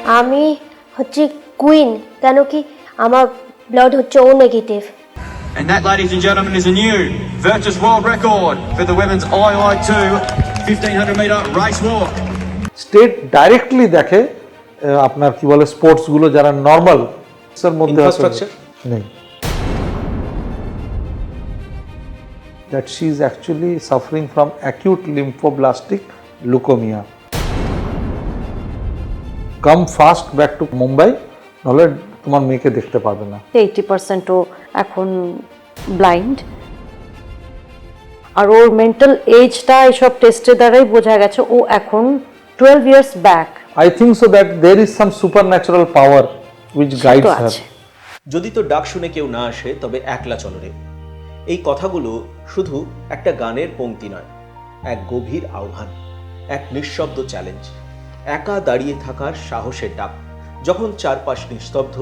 আমি হচ্ছে কুইন, কেন কি আমার ব্লাড হচ্ছে ও negative. And that, ladies and gentlemen, is a new Virtus World Record for the women's II2 1500 metre race walk. State directly দেখে আপনার কি বলে স্পোর্টসগুলো যারা নর্মাল এর মধ্যে ইনফ্রাস্ট্রাকচার নেই, that she is actually suffering from acute lymphoblastic leukemia. Come fast back to Mumbai, নাহলে তোমার মেয়েকে দেখতে পাবে না। 80%ও এখন ব্লাইন্ড, আর ওর মেন্টাল এজটা এইসব টেস্টের দ্বারাই বোঝা গেছে ও এখন 12 years back. I think so that there is some supernatural power which guides her. যদি তো ডাক শুনে কেউ না আসে তবে একলা চলো রে, এই কথাগুলো শুধু একটা গানের পংক্তি নয়, এক গভীর আহ্বান, এক নিঃশব্দ চ্যালেঞ্জ, একা দাঁড়িয়ে থাকার সাহসের ডাক। যখন চারপাশ নিস্তব্ধ,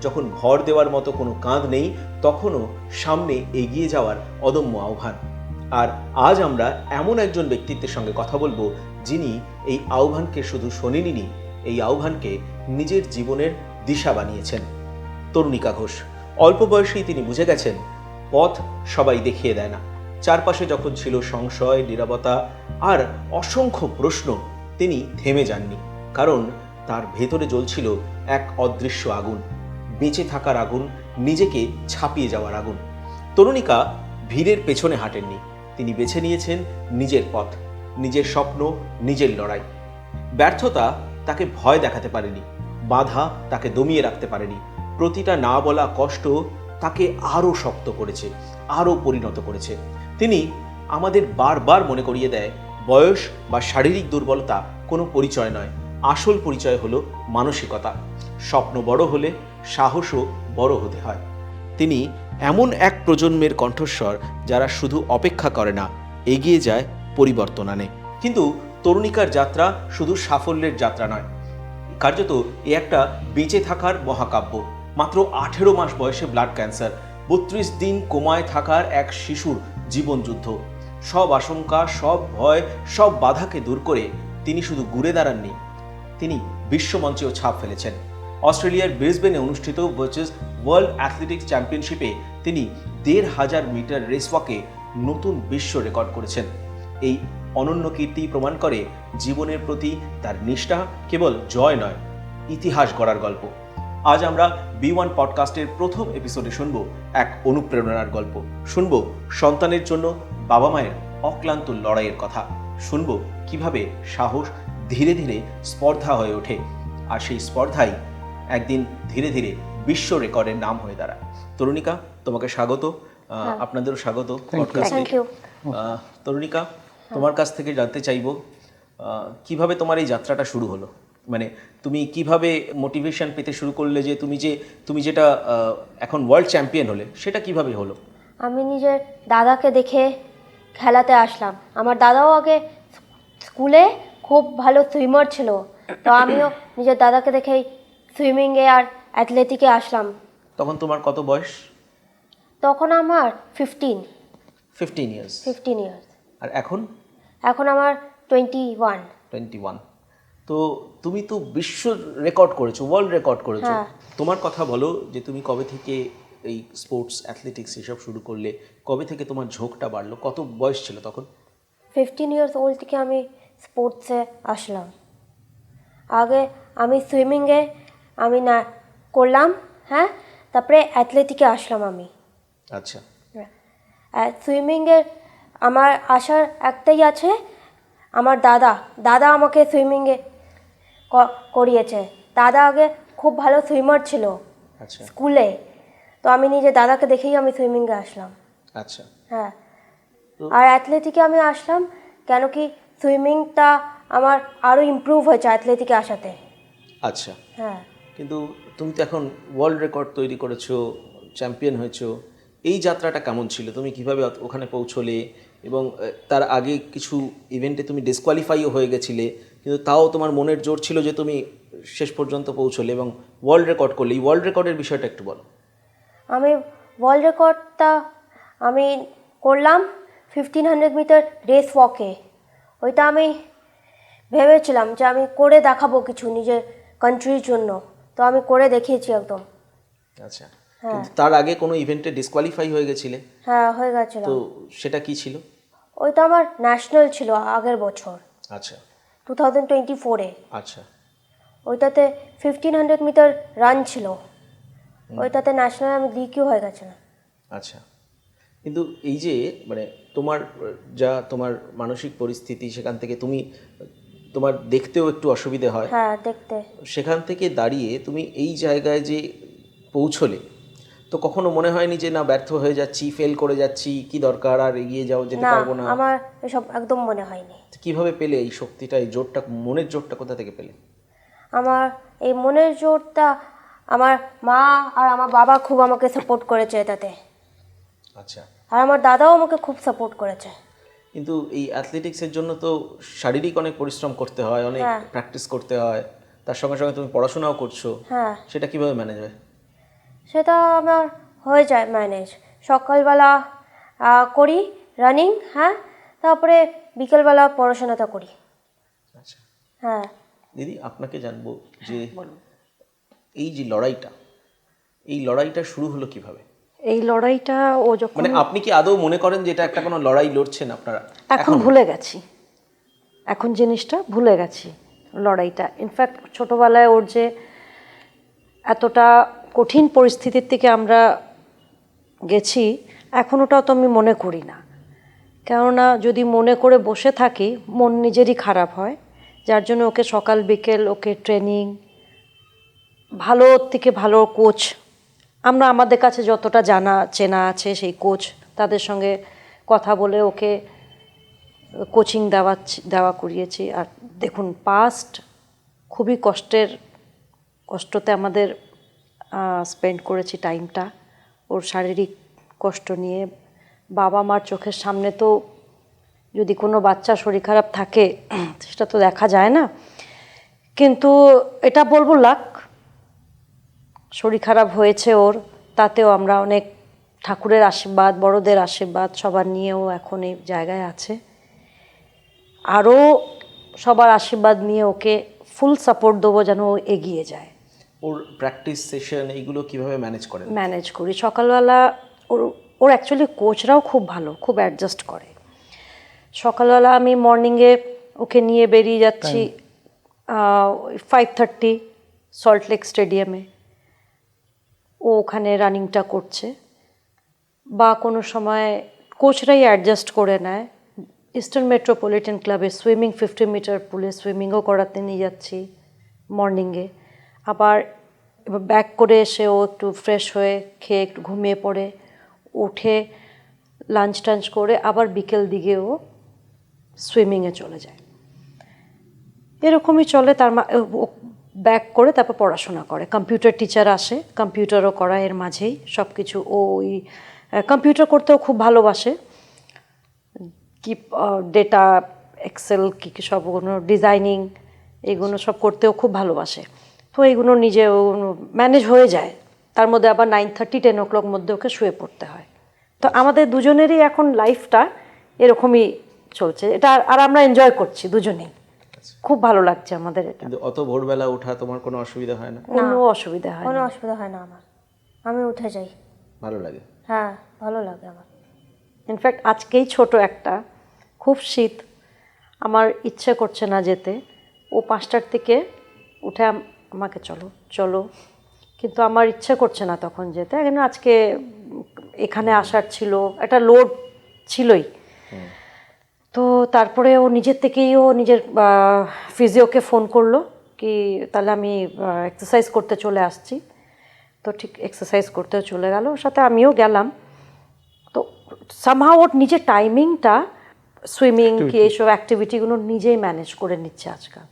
যখন ভর দেওয়ার মতো কোনো কাঁধ নেই, তখনও সামনে এগিয়ে যাওয়ার অদম্য আহ্বান। আর আজ আমরা এমন একজন ব্যক্তিত্বের সঙ্গে কথা বলবো যিনি এই আহ্বানকে শুধু শোনেননি, এই আহ্বানকে নিজের জীবনের দিশা বানিয়েছেন। তরুণিকা ঘোষ। অল্প বয়সেই তিনি বুঝে গেছেন পথ সবাই দেখিয়ে দেয় না। চারপাশে যখন ছিল সংশয়, নীরবতা আর অসংখ্য প্রশ্ন, তিনি থেমে যাননি, কারণ তার ভেতরে জ্বলছিল এক অদৃশ্য আগুন, বেঁচে থাকার আগুন, নিজেকে ছাপিয়ে যাওয়ার আগুন। তরুণিকা ভিড়ের পেছনে হাঁটেননি, তিনি বেছে নিয়েছেন নিজের পথ, নিজের স্বপ্ন, নিজের লড়াই। ব্যর্থতা তাকে ভয় দেখাতে পারেনি, বাধা তাকে দমিয়ে রাখতে পারেনি, প্রতিটা না বলা কষ্ট তাকে আরও শক্ত করেছে, আরও পরিণত করেছে। তিনি আমাদের বারবার মনে করিয়ে দেয় বয়স বা শারীরিক দুর্বলতা কোনো পরিচয় নয়, আসল পরিচয় হলো মানসিকতা। স্বপ্ন বড় হলে সাহসও বড় হতে হয়। তিনি এমন এক প্রজন্মের কণ্ঠস্বর যারা শুধু অপেক্ষা করে না, এগিয়ে যায়, পরিবর্তন আনে। কিন্তু তরুণিকার যাত্রা শুধু সাফল্যের যাত্রা নয়, কার্যত এ একটা বেঁচে থাকার মহাকাব্য। মাত্র 18 মাস বয়সে ব্লাড ক্যান্সার, 32 দিন কোমায় থাকার এক শিশুর জীবনযুদ্ধ। সব আশঙ্কা, সব ভয়, সব বাধাকে দূর করে তিনি শুধু ঘুরে দাঁড়াননি, তিনি বিশ্বমঞ্চেও ছাপ ফেলেছেন। অস্ট্রেলিয়ার ব্রিসবেনে অনুষ্ঠিত ভার্চুস ওয়ার্ল্ড অ্যাথলেটিক্স চ্যাম্পিয়নশিপে তিনি 1500 মিটার রেসওয়াকে নতুন বিশ্ব রেকর্ড করেছেন। এই অনন্য কীর্তি প্রমাণ করে জীবনের প্রতি তার নিষ্ঠা কেবল জয় নয়, ইতিহাস গড়ার গল্প। আজ আমরা B1 পডকাস্টের প্রথম এপিসোডে শুনব এক অনুপ্রেরণার গল্প, শুনব সন্তানের জন্য বাবা মায়ের অক্লান্ত লড়াইয়ের কথা, শুনব কিভাবে সাহস ধীরে ধীরে স্পর্ধা হয়ে ওঠে, আর সেই স্পর্ধাই একদিন ধীরে ধীরে বিশ্ব রেকর্ডের নাম হয়ে দাঁড়ায়। তরুণিকা, তোমাকে স্বাগত, আপনাদেরও স্বাগত পডকাস্টে। তরুণিকা, তোমার কাছ থেকে জানতে চাইব কিভাবে তোমার এই যাত্রাটা শুরু হলো, মানে তুমি কিভাবে মোটিভেশন পেতে শুরু করলে যে তুমি যেটা এখন ওয়ার্ল্ড চ্যাম্পিয়ন হলে, সেটা কিভাবে হলো? আমি নিজের দাদাকে দেখে খেলাতে আসলাম। আমার দাদাও আগে স্কুলে খুব ভালো সুইমার ছিল, তো আমিও নিজের দাদাকে দেখেই সুইমিংয়ে আর অ্যাথলেটিকে আসলাম। তখন তোমার কত বয়স? তখন আমার 15 ইয়ার্স। আর এখন আমার 21। তো তুমি তো বিশ্ব রেকর্ড করেছো, ওয়ার্ল্ড রেকর্ড করেছো। তোমার কথা বলো যে তুমি কবে থেকে এই স্পোর্টস, অ্যাথলেটিক্স এসব শুরু করলে, কবে থেকে তোমার ঝোঁকটা বাড়লো, কত বয়স ছিল তখন? 15 ইয়ার্স ওল্ড থেকে আমি স্পোর্টসে আসলাম। আগে আমি সুইমিংয়ে আমি না করলাম, তারপরে অ্যাথলেটিকে আসলাম আমি। আচ্ছা। সুইমিংয়ের আমার আসার একটাই আছে, আমার দাদা আমাকে সুইমিংয়ে করিয়েছে। দাদা আগে খুব ভালো সুইমার ছিল স্কুলে, তো আমি নিজে দাদাকে দেখেই আমি সুইমিংয়ে আসলাম। আচ্ছা। আর অ্যাথলেটিকে আমি আসলাম কেন কি সুইমিংটা আমার আরও ইমপ্রুভ হয়েছে অ্যাথলেটিকে আসাতে। আচ্ছা। কিন্তু তুমি তো এখন ওয়ার্ল্ড রেকর্ড তৈরি করেছো, চ্যাম্পিয়ন হয়েছো, এই যাত্রাটা কেমন ছিল? তুমি কিভাবে ওখানে পৌঁছলে? এবং তার আগে কিছু ইভেন্টে তুমি ডিসকোয়ালিফাইও হয়ে গেছিলে, কিন্তু তাও তোমার মনের জোর ছিল যে তুমি শেষ পর্যন্ত পৌঁছলে এবং ওয়ার্ল্ড রেকর্ড করলে। এই ওয়ার্ল্ড রেকর্ডের বিষয়টা একটু বলো। আমি ওয়ার্ল্ড রেকর্ডটা আমি করলাম 1500 মিটার রেস ওয়াকে। ওইটা আমি ভেবেছিলাম যে আমি করে দেখাবো কিছু, নিজের কান্ট্রির জন্য, তো আমি করে দেখিয়েছি একদম। আচ্ছা, কিন্তু তার আগে কোনো ইভেন্টে ডিসকোয়ালিফাই হয়ে গেছিলে? হ্যাঁ, হয়ে গেছিল। তো সেটা কি ছিল? ওইটা আমার ন্যাশনাল ছিল আগের বছর, আচ্ছা 2024-এ। আচ্ছা। ওইটাতে 1500 মিটার রান ছিল, ওইটাতে ন্যাশনাল আমি দ্বিতীয় হয়ে গেছিলাম। আচ্ছা, কিন্তু এই যে মানে তোমার মানসিক পরিস্থিতি, সেখান থেকে তোমার দেখতেও একটু অসুবিধে হয়, হ্যাঁ, দেখতে। সেখান থেকে দাঁড়িয়ে তুমি এই জায়গায় যে পৌঁছলে, তো কখনো মনে হয়নি যে না ব্যর্থ হয়ে যাচ্ছি, ফেল করে যাচ্ছি, কি দরকার, আর এগিয়ে যেতে না, পারবো না? আমার এসব একদম মনে হয়নি। কিভাবে পেলে এই শক্তিটা, এই জোরটা, মনের জোরটা কোথা থেকে পেলে? আমার এই মনের জোরটা আমার মা আর আমার বাবা খুব আমাকে সাপোর্ট করেছে এটাতে, আচ্ছা, আর আমার দাদাও আমাকে খুব সাপোর্ট করেছে। কিন্তু এই অ্যাথলেটিক্সের জন্য তো শারীরিক অনেক পরিশ্রম করতে হয়, অনেক হ্যাঁ। প্র্যাকটিস করতে হয়, তার সঙ্গে সঙ্গে তুমি পড়াশোনাও করছো, হ্যাঁ, সেটা কিভাবে ম্যানেজ হয়? সেটা আমার হয়ে যায় ম্যানেজ। সকালবেলা করি রানিং, হ্যাঁ, তারপরে বিকেলবেলা পড়াশোনাটা করি। আচ্ছা হ্যাঁ। দিদি, আপনাকে জানবো যে এই যে লড়াইটা শুরু হলো কিভাবে? এই লড়াইটা ও যখন, মানে আপনি কি আদৌ মনে করেন যে এটা একটা কোনো লড়াই লড়ছেন আপনারা? এখন ভুলে গেছি, এখন জিনিসটা ভুলে গেছি লড়াইটা। ইনফ্যাক্ট ছোটোবেলায় ওর যে এতটা কঠিন পরিস্থিতির থেকে আমরা গেছি, এখন ওটাও তো আমি মনে করি না। কেননা যদি মনে করে বসে থাকি, মন নিজেরই খারাপ হয়। যার জন্য ওকে সকাল বিকেল ওকে ট্রেনিং, ভালো থেকে ভালো কোচ, আমরা আমাদের কাছে যতটা জানা চেনা আছে সেই কোচ, তাদের সঙ্গে কথা বলে ওকে কোচিং দেওয়া করিয়েছি। আর দেখুন, পাস্ট খুবই কষ্টতে আমাদের স্পেন্ড করেছি টাইমটা, ওর শারীরিক কষ্ট নিয়ে। বাবা মার চোখের সামনে তো যদি কোনো বাচ্চা শরীর খারাপ থাকে সেটা তো দেখা যায় না, কিন্তু এটা বলবো লাক, শরীর খারাপ হয়েছে ওর, তাতেও আমরা অনেক ঠাকুরের আশীর্বাদ, বড়দের আশীর্বাদ সবার নিয়েও এখন এই জায়গায় আছে। আরও সবার আশীর্বাদ নিয়ে ওকে ফুল সাপোর্ট দেবো যেন ও এগিয়ে যায়। ওর প্র্যাকটিস সেশন এইগুলো কিভাবে ম্যানেজ করি সকালবেলা। ওর অ্যাকচুয়ালি কোচরাও খুব ভালো, খুব অ্যাডজাস্ট করে। সকালবেলা আমি মর্নিংয়ে ওকে নিয়ে বেরিয়ে যাচ্ছি 5:30 সল্টলেক স্টেডিয়ামে, ও ওখানে রানিংটা করছে, বা কোনো সময় কোচরাই অ্যাডজাস্ট করে নেয়। ইস্টার্ন মেট্রোপলিটন ক্লাবে সুইমিং 50 মিটার পুলে সুইমিংও করাতে নিয়ে যাচ্ছি মর্নিংয়ে। আবার এবার ব্যাক করে এসে ও একটু ফ্রেশ হয়ে খেয়ে একটু ঘুমিয়ে পড়ে, উঠে লাঞ্চ টাঞ্চ করে আবার বিকেল দিকে ও সুইমিংয়ে চলে যায়। এরকমই চলে। তার ব্যাক করে তারপর পড়াশোনা করে, কম্পিউটার টিচার আসে, কম্পিউটারও করা এর মাঝেই সব কিছু। ও ওই কম্পিউটার করতেও খুব ভালোবাসে, কি ডেটা এক্সেল কী সবগুলো ডিজাইনিং এইগুলো সব করতেও খুব ভালোবাসে। তো এইগুলো নিজে ম্যানেজ হয়ে যায়। তার মধ্যে আবার 9:30 10 o'clock মধ্যে ওকে শুয়ে পড়তে হয়। তো আমাদের দুজনেরই এখন লাইফটা এরকমই চলছে, এটা আর আমরা এনজয় করছি দুজনেই, খুব ভালো লাগছে আমাদের এটা। কিন্তু অত ভোরবেলা ওঠা তোমার কোনো অসুবিধা হয় না? কোনো অসুবিধা হয় না, কোনো অসুবিধা হয় না আমার, আমি উঠে যাই। ভালো লাগে? হ্যাঁ, ভালো লাগে আমার। ইনফ্যাক্ট আজকেই ছোট একটা, খুব শীত, আমার ইচ্ছে করছে না যেতে, ও 5টার থেকে উঠে আমাকে চলো চলো, কিন্তু আমার ইচ্ছে করছে না তখন যেতে। কেন আজকে এখানে আসার ছিল, একটা লোড ছিলই। তো তারপরে ও নিজের থেকেই ও নিজের ফিজিওকে ফোন করলো কি তাহলে আমি এক্সারসাইজ করতে চলে আসছি। তো ঠিক এক্সারসাইজ করতে চলে গেল, ওর সাথে আমিও গেলাম। তো সামহাও ওর নিজের টাইমিংটা সুইমিং কি এইসব অ্যাক্টিভিটিগুলো নিজেই ম্যানেজ করে নিচ্ছে আজকাল।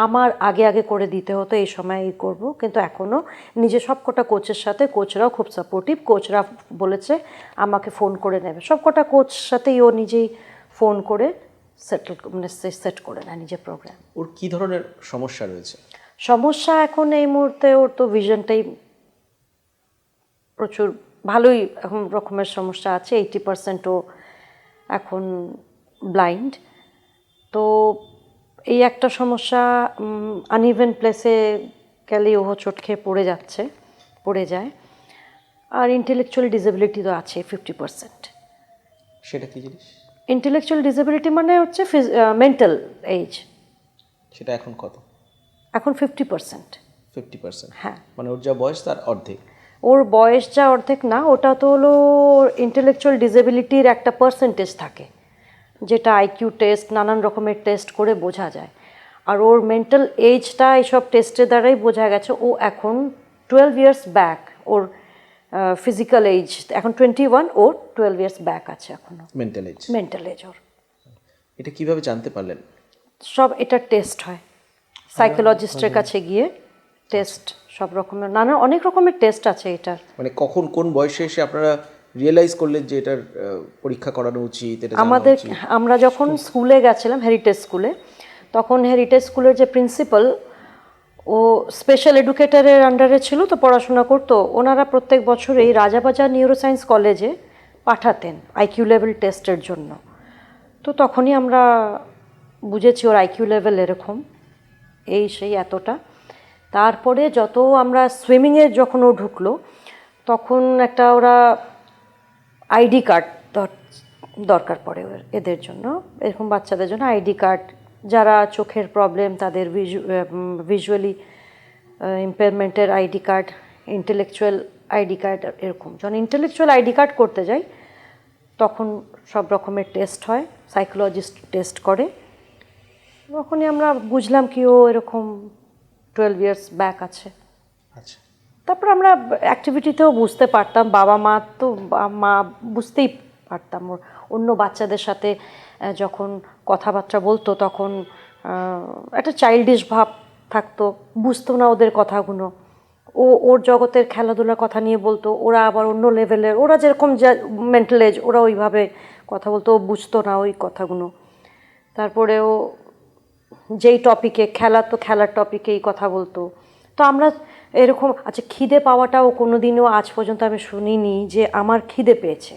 আমার আগে করে দিতে হতো এই সময় এই করবো, কিন্তু এখনও নিজে সব কটা কোচের সাথে, কোচরাও খুব সাপোর্টিভ, কোচরা বলেছে আমাকে ফোন করে নেবে, সব কটা কোচ সাথেই ও নিজেই ফোন করে সেট করে নেয় নিজের প্রোগ্রাম। ওর কি ধরনের সমস্যা রয়েছে? সমস্যা এখন এই মুহূর্তে ওর তো ভিশনটাই প্রচুর ভালোই এখন রকমের সমস্যা আছে। 80% ও এখন ব্লাইন্ড। তো এই একটা সমস্যা, আনইভেন প্লেসে গেলেই ও চোট খেয়ে পড়ে যায়। আর ইন্টেলেকচুয়াল ডিসেবিলিটি তো আছে 50%। সেটা কি জিনিস? ইন্টেলেকচুয়াল ডিসেবিলিটি মানে হচ্ছে মেন্টাল এজ। সেটা এখন কত? এখন 50%। 50%? হ্যাঁ। মানে ওর যা বয়স তার অর্ধেক? ওর বয়স যা অর্ধেক না, ওটা তো হলো ইন্টেলেকচুয়াল ডিসেবিলিটির একটা পার্সেন্টেজ থাকে, যেটা আইকিউ টেস্ট, নানান রকমের টেস্ট করে বোঝা যায়। আর ওর মেন্টাল এজটা এইসব টেস্টের দ্বারাই বোঝা গেছে। ও এখন 12 ইয়ার্স ব্যাক, ওর ফিজিক্যাল এজ এখন 21, ওর 12 ইয়ার্স ব্যাক আছে এখনো মেন্টাল এজ। মেন্টাল এজ ওর। এটা কিভাবে জানতে পারলেন? সব এটা টেস্ট হয় সাইকোলজিস্টের কাছে গিয়ে, টেস্ট সব রকমের অনেক রকমের টেস্ট আছে এটার। মানে কখন কোন বয়সে এসে আপনারা রিয়েলাইজ করলেন যে এটার পরীক্ষা করানো উচিত, এটা জানা আমাদের উচিত? আমরা যখন স্কুলে গেছিলাম হেরিটেজ স্কুলে, তখন হেরিটেজ স্কুলের যে প্রিন্সিপাল, ও স্পেশাল এডুকেটরের আন্ডারে ছিল, তো পড়াশোনা করতো। ওনারা প্রত্যেক বছরেই রাজাবাজার নিউরোসায়েন্স কলেজে পাঠাতেন আইকিউ লেভেল টেস্টের জন্য। তো তখনই আমরা বুঝেছি ওর আইকিউ লেভেল এরকম, এই সেই এতটা। তারপরে যত আমরা সুইমিংয়ে যখন ও ঢুকলো, তখন একটা ওরা আইডি কার্ড দরকার পড়ে এদের জন্য, এরকম বাচ্চাদের জন্য আইডি কার্ড। যারা চোখের প্রবলেম তাদের ভিজুয়ালি ইম্পেয়ারমেন্টের ID card, intellectual ID card, এরকম। যখন ইন্টেলেকচুয়াল আইডি কার্ড করতে যাই তখন সব রকমের টেস্ট হয়, সাইকোলজিস্ট টেস্ট করে। তখনই আমরা বুঝলাম কি ও এরকম 12 ইয়ার্স ব্যাক আছে। আচ্ছা। তারপর আমরা অ্যাক্টিভিটিতেও বুঝতে পারতাম, বাবা মা তো মা বুঝতেই পারতাম। ওর অন্য বাচ্চাদের সাথে যখন কথাবার্তা বলতো তখন একটা চাইল্ডিশ ভাব থাকতো, বুঝতো না ওদের কথাগুলো। ওর জগতের খেলাধুলার কথা নিয়ে বলতো, ওরা আবার অন্য লেভেলের, ওরা যেরকম মেন্টাল এজ ওরা ওইভাবে কথা বলতো, ও বুঝতো না ওই কথাগুলো। তারপরেও যেই টপিকে খেলার টপিকেই কথা বলতো। তো আমরা এরকম, আচ্ছা খিদে পাওয়াটাও কোনো দিনও আজ পর্যন্ত আমি শুনিনি যে আমার খিদে পেয়েছে।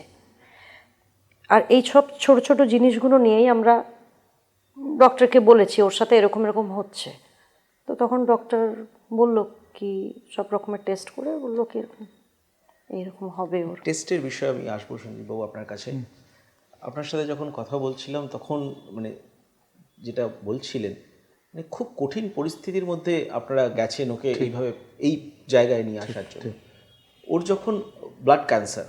আর এই সব ছোট ছোট জিনিসগুলো নিয়েই আমরা ডক্টরকে বলেছি ওর সাথে এরকম এরকম হচ্ছে। তো তখন ডক্টর বলল কি, সব রকমের টেস্ট করে বললো কি এইরকম হবে ওর। টেস্টের বিষয়ে আমি আসবো সঞ্জীববাবু আপনার কাছে। আপনার সাথে যখন কথা বলছিলাম তখন মানে যেটা বলছিলেন, মানে খুব কঠিন পরিস্থিতির মধ্যে আপনারা গেছেন ওকে এইভাবে এই জায়গায় নিয়ে আসার জন্য। ওর যখন ব্লাড ক্যান্সার,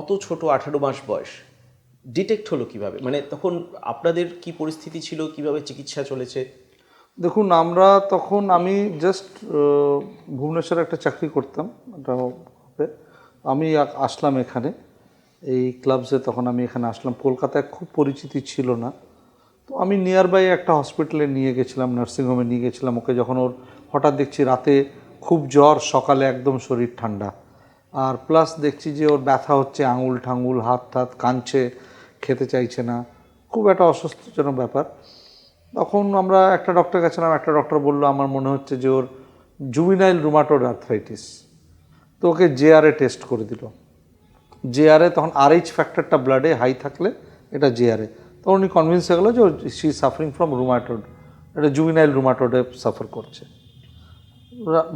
অত ছোট 18 মাস বয়স, ডিটেক্ট হলো কিভাবে? মানে তখন আপনাদের কি পরিস্থিতি ছিল, কিভাবে চিকিৎসা চলেছে? দেখুন, আমি জাস্ট ভুবনেশ্বরে একটা চাকরি করতাম, আমি আসলাম এখানে এই ক্লাবসে। তখন আমি এখানে আসলাম, কলকাতায় খুব পরিচিতি ছিল না। তো আমি নিয়ার বাই একটা হসপিটালে নিয়ে গেছিলাম, নার্সিংহোমে নিয়ে গেছিলাম ওকে। যখন ওর হঠাৎ দেখছি রাতে খুব জ্বর, সকালে একদম শরীর ঠান্ডা, আর প্লাস দেখছি যে ওর ব্যথা হচ্ছে, আঙুল ঠাঙ্গুল, হাত কাঁদছে, খেতে চাইছে না, খুব একটা অসুস্থজনক ব্যাপার। তখন আমরা একটা ডক্টর গেছিলাম, একটা ডক্টর বললো আমার মনে হচ্ছে যে ওর জুভিনাইল রুমাটয়েড আর্থ্রাইটিস। তো ওকে জেআরএ টেস্ট করে দিল। জেআরএ তখন RH ফ্যাক্টরটা ব্লাডে হাই থাকলে এটা জেআরএ। তখন উনি কনভিন্স হয়ে গেলো যে she is suffering from rheumatoid, এটা জুভিনাইল রুমাটয়েডে সাফার করছে।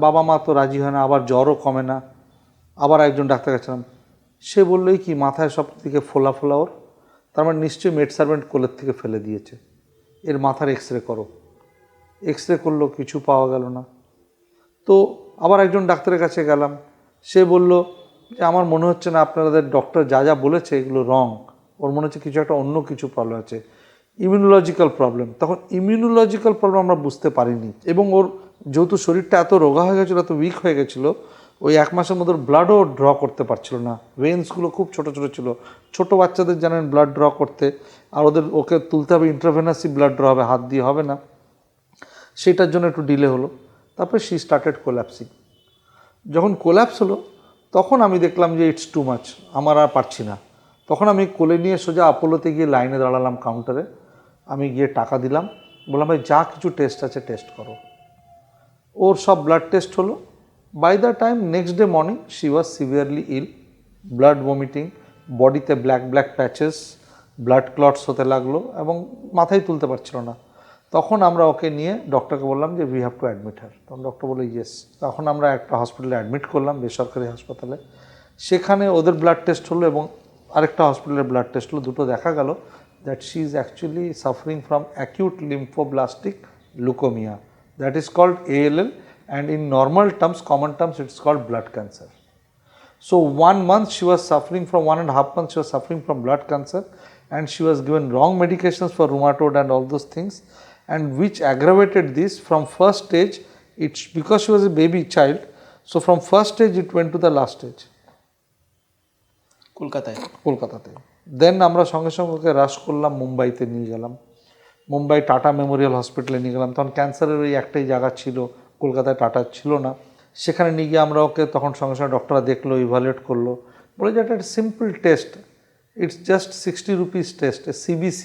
বাবা মা তো রাজি হয় না, আবার জ্বরও কমে না। আবার একজন ডাক্তার গেছিলাম, সে বললোই কি মাথায় সব থেকে ফোলা ফোলা ওর, তার মানে নিশ্চয়ই মেড সার্ভেন্ট কোলের থেকে ফেলে দিয়েছে, এর মাথার এক্সরে করো। এক্সরে করলো, কিছু পাওয়া গেল না। তো আবার একজন ডাক্তারের কাছে গেলাম, সে বলল যে আমার মনে হচ্ছে না, আপনাদের ডক্টর যা যা বলেছে এগুলো রং, ওর মনে হচ্ছে কিছু একটা অন্য কিছু প্রবলেম আছে, ইমিউনোলজিক্যাল প্রবলেম। তখন ইমিউনোলজিক্যাল প্রবলেম আমরা বুঝতে পারিনি, এবং ওর যেহেতু শরীরটা এত রোগা হয়ে গেছিলো, এত উইক হয়ে গেছিলো, ওই 1 মাসের মধ্যে ব্লাডও ড্র করতে পারছিল না। ভেন্সগুলো খুব ছোট ছোট ছিল। ছোট বাচ্চাদের জানেন ব্লাড ড্র করতে, আর ওকে তুলতে হবে ইন্ট্রাভেনাসি ব্লাড ড্র হবে, হাত দিয়ে হবে না, সেটার জন্য একটু ডিলে হলো। তারপরে শি স্টার্টেড কোল্যাপসিং। যখন কোল্যাপস হলো তখন আমি দেখলাম যে ইটস টু মাচ, আমার আর পারছি না। তখন আমি কোলে নিয়ে সোজা আপোলোতে গিয়ে লাইনে দাঁড়ালাম কাউন্টারে। আমি গিয়ে টাকা দিলাম, বললাম ভাই যা কিছু টেস্ট আছে টেস্ট করো। ওর সব ব্লাড টেস্ট হলো। By the time next day morning she was severely ill, blood vomiting, বডিতে ব্ল্যাক প্যাচেস, ব্লাড ক্লটস হতে লাগলো, এবং মাথায় তুলতে পারছিল না। তখন আমরা ওকে নিয়ে ডক্টরকে বললাম যে উই হ্যাভ টু অ্যাডমিট হার। তখন ডক্টর বলে ইয়েস। তখন আমরা একটা হসপিটালে অ্যাডমিট করলাম, বেসরকারি হাসপাতালে। সেখানে ওদের ব্লাড টেস্ট হলো এবং আরেকটা হসপিটালের ব্লাড টেস্ট হলো। দুটো দেখা গেল that she is actually suffering from acute lymphoblastic leukaemia, that is called ALL, and in normal terms, common terms, it's called blood cancer. So 1 month she was suffering from, 1.5 months she was suffering from blood cancer, and she was given wrong medications for rheumatoid and all those things, and which aggravated this from first stage. It's because she was a baby child, so from first stage it went to the last stage. কলকাতাতে দেন আমরা সঙ্গে সঙ্গে ওকে রাশ করলাম, মুম্বাইতে নিয়ে গেলাম। Mumbai tata Memorial হসপিটালে নিয়ে গেলাম। তখন ক্যান্সারের ওই একটাই জায়গা ছিল, কলকাতায় টাটা ছিল না। সেখানে নিয়ে গিয়ে আমরা ওকে তখন সঙ্গে সঙ্গে ডক্টররা দেখলো, ইভালুয়েট করলো, বলে যে একটা simple test, it's just 60 rupees test, A CBC,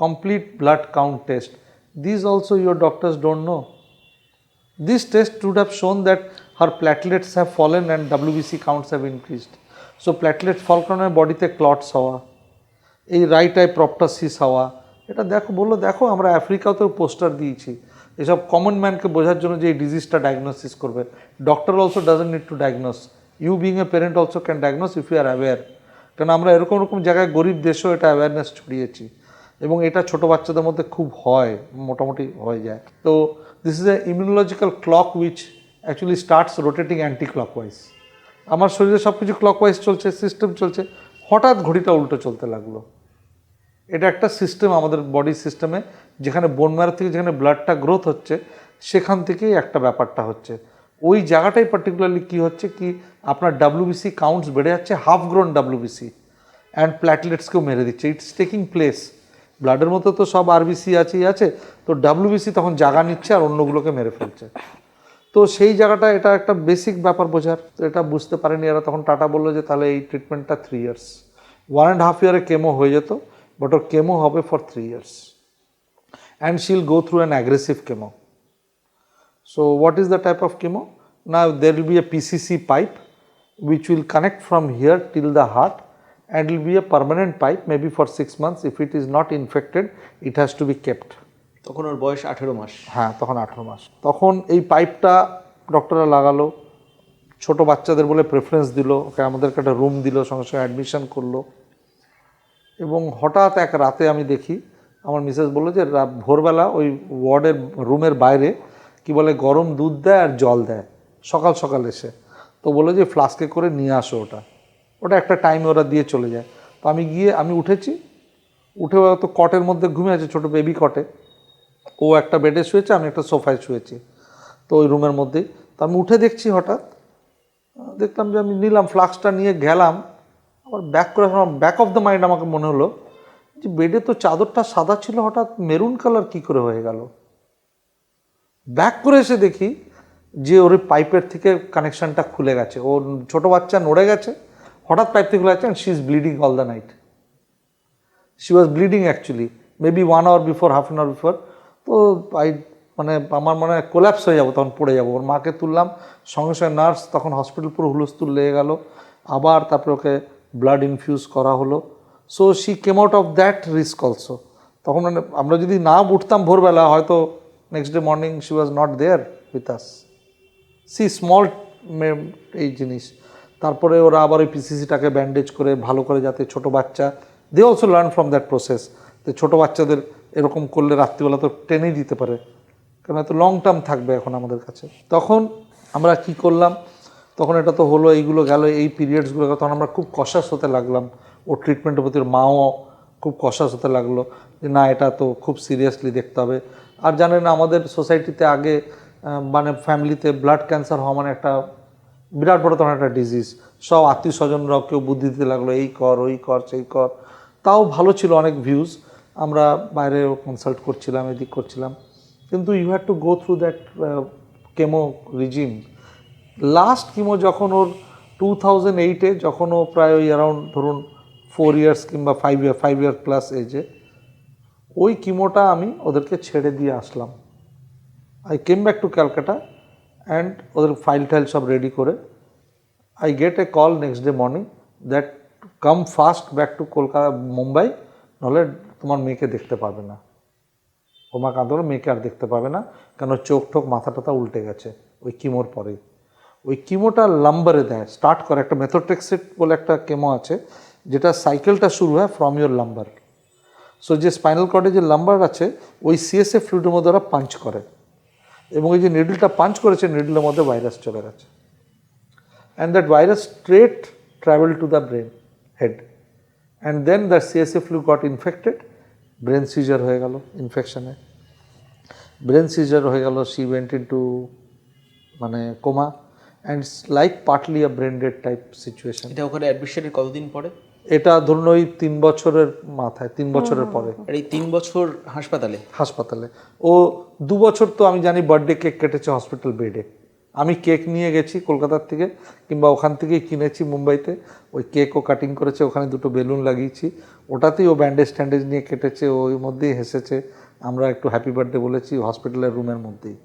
complete blood count test. This also your doctors don't know. This test would have shown that her platelets have fallen and WBC counts have increased. So platelet fall কারণে বডিতে clots হওয়া, এই right I প্রপটাসিস হওয়া, এটা দেখো, বললো দেখো আমরা আফ্রিকাতেও পোস্টার দিয়েছি এসব কমন ম্যানকে বোঝার জন্য যে এই ডিজিজটা ডায়াগনোসিস করবে। Doctor also doesn't need to diagnose, you being a parent also can diagnose if you are aware. কারণ আমরা এরকম এরকম জায়গায় গরিব দেশেও এটা অ্যাওয়ারনেস ছড়িয়েছি এবং এটা ছোটো বাচ্চাদের মধ্যে খুব হয়, মোটামুটি হয়ে যায়। তো this is A immunological clock which actually starts rotating anti clockwise. আমার শরীরে সব কিছু ক্লকওয়াইজ চলছে, সিস্টেম চলছে, হঠাৎ ঘড়িটা উল্টো চলতে লাগলো। এটা একটা সিস্টেম আমাদের বডি সিস্টেমে, যেখানে বোন ম্যারো থেকে যেখানে ব্লাডটা গ্রোথ হচ্ছে সেখান থেকেই একটা ব্যাপারটা হচ্ছে। ওই জায়গাটাই পার্টিকুলারলি কী হচ্ছে কি আপনার WBC কাউন্টস বেড়ে যাচ্ছে, হাফ গ্রোন WBC, অ্যান্ড প্ল্যাটলেটসকেও মেরে দিচ্ছে। It's taking place. ব্লাডের মতো তো সব RBC আছে, তো WBC তখন জায়গা নিচ্ছে আর অন্যগুলোকে মেরে ফেলছে। তো সেই জায়গাটা, এটা একটা বেসিক ব্যাপার বোঝার, তো এটা বুঝতে পারেনি এরা। তখন টাটা বললো যে তাহলে এই ট্রিটমেন্টটা 3 ইয়ার্স, 1.5 ইয়ারে কেমো হয়ে যেত, বাট ওর কেমো হবে for 3 years, and she will go through an aggressive chemo. So what is the type of chemo? Now there will be a PCC pipe which will connect from here till the heart, and it will be a permanent pipe maybe for 6 months. If it is not infected, it has to be kept. তখন ওর বয়স 18 মাস। হ্যাঁ, তখন 18 মাস। তখন এই পাইপটা ডক্টররা লাগালো, ছোট বাচ্চাদের বলে প্রেফারেন্স দিল, ওকে আমাদেরকে একটা রুম দিল, সঙ্গে সঙ্গে অ্যাডমিশন করলো। এবং হঠাৎ এক রাতে আমি দেখি আমার মিসেস বললো যে ভোরবেলা ওই ওয়ার্ডের রুমের বাইরে কি বলে গরম দুধ দেয় আর জল দেয় সকাল সকাল এসে। তো বললো যে ফ্লাস্কে করে নিয়ে আসো ওটা একটা টাইমে ওরা দিয়ে চলে যায়। তো আমি গিয়ে আমি উঠেছি, উঠে তো কটের মধ্যে ঘুমিয়ে আছে, ছোটো বেবি কটে, ও একটা বেডে শুয়েছে, আমি একটা সোফায় শুয়েছি, তো ওই রুমের মধ্যেই। তো আমি উঠে দেখছি, হঠাৎ দেখলাম যে আমি নিলাম ফ্লাস্কটা নিয়ে গেলাম, আবার ব্যাক করে ব্যাক অফ দ্য মাইন্ড আমাকে মনে হলো যে বেডে তো চাদরটা সাদা ছিল, হঠাৎ মেরুন কালার কী করে হয়ে গেল। ব্যাক করে এসে দেখি যে ওর পাইপের থেকে কানেকশানটা খুলে গেছে, ওর ছোটো বাচ্চা নড়ে গেছে, হঠাৎ পাইপ থেকে খুলে গেছে, and she is bleeding all the night. She was bleeding actually maybe 1 hour before, half an hour before. তো আমার মনে হয় কোল্যাপস হয়ে যাবো, তখন পড়ে যাবো। ওর মাকে তুললাম, সঙ্গে সঙ্গে নার্স, তখন হসপিটাল পুরো হুলস্থুল লেগে গেল। আবার তারপরে ওকে ব্লাড ইনফিউজ করা হলো। So she came out of that risk also. তখন আমরা যদি না উঠতাম ভোরবেলা, হয়তো next day morning she was not there with us. See small এই জিনিস। তারপরে ওরা আবার ওই PCCটাকে ব্যান্ডেজ করে ভালো করে, যাতে ছোটো বাচ্চা, they also learn from that process, যে ছোটো বাচ্চাদের এরকম করলে রাত্রিবেলা তো টেনেই দিতে পারে, কারণ এত লং টার্ম থাকবে এখন আমাদের কাছে। তখন আমরা কি করলাম, তখন এটা তো হলো, এইগুলো গেল, এই পিরিয়ডসগুলো, তখন আমরা খুব কশাস হতে লাগলাম। ওর ট্রিটমেন্টের প্রতি ওর মাও খুব কশাস হতে লাগলো যে না, এটা তো খুব সিরিয়াসলি দেখতে হবে। আর জানেন আমাদের সোসাইটিতে আগে মানে ফ্যামিলিতে ব্লাড ক্যান্সার হওয়া মানে একটা বিরাট বড় তখন একটা ডিজিজ। সব আত্মীয় স্বজনরাও কেউ বুদ্ধি দিতে লাগলো, এই কর, ওই কর, সেই কর। তাও ভালো ছিল, অনেক ভিউজ, আমরা বাইরে কনসাল্ট করছিলাম, এদিক করছিলাম, কিন্তু you had to go through that chemo regimen. Last chemo যখন ওর 2008-এ, যখন ও প্রায় ওই অ্যারাউন্ড ধরুন 4 years কিংবা 5 year প্লাস এজে, ওই কিমোটা আমি ওদেরকে ছেড়ে দিয়ে আসলাম। I came back to Calcutta and ওদের ফাইল টাইল সব রেডি করে, I get a call next day morning that come fast back to Kolkata, Mumbai, নাহলে তোমার মেয়েকে দেখতে পারবে না। ওর মা কাঁদতে লাগলো, মেয়েকে আর দেখতে পাবে না, কেন চোখ ঠোক মাথা টাথা উল্টে গেছে ওই কিমোর পরেই। ওই কিমোটা লাম্বারে দেয়, স্টার্ট করে একটা মেথোট্রেক্সেট বলে একটা কেমো আছে, যেটা সাইকেলটা শুরু হয় ফ্রম ইয়োর লাম্বার। সো যে স্পাইনাল কর্ডে যে লাম্বার আছে ওই সিএসএফ ফ্লুইডের মধ্যে ওরা পাঞ্চ করে, এবং এই যে নিডলটা পাঞ্চ করেছে নিডলের মধ্যে ভাইরাস চলে গেছে, and that virus straight travel to the brain head, and then the CSF fluid got infected, brain seizure হয়ে গেল ইনফেকশনে, ব্রেন সিজার হয়ে গেল, শি ওয়েন্ট ইনটু মানে coma, and like partly a brain dead type situation. এটা ওখানে অ্যাডমিশনের কতদিন পরে? এটা ধরুন ওই 3 বছরের মাথায়, 3 বছরের পরে। আর এই 3 বছর হাসপাতালে ও 2 বছর তো আমি জানি বার্থডে কেক কেটেছে হসপিটাল বেডে। আমি কেক নিয়ে গেছি কলকাতার থেকে, কিংবা ওখান থেকেই কিনেছি মুম্বাইতে, ওই কেকও কাটিং করেছে, ওখানে 2টো বেলুন লাগিয়েছি, ওটাতেই ও ব্যান্ডেজ ট্যান্ডেজ নিয়ে কেটেছে, ওই মধ্যেই হেসেছে, আমরা একটু হ্যাপি বার্থডে বলেছি হসপিটালের রুমের মধ্যেই।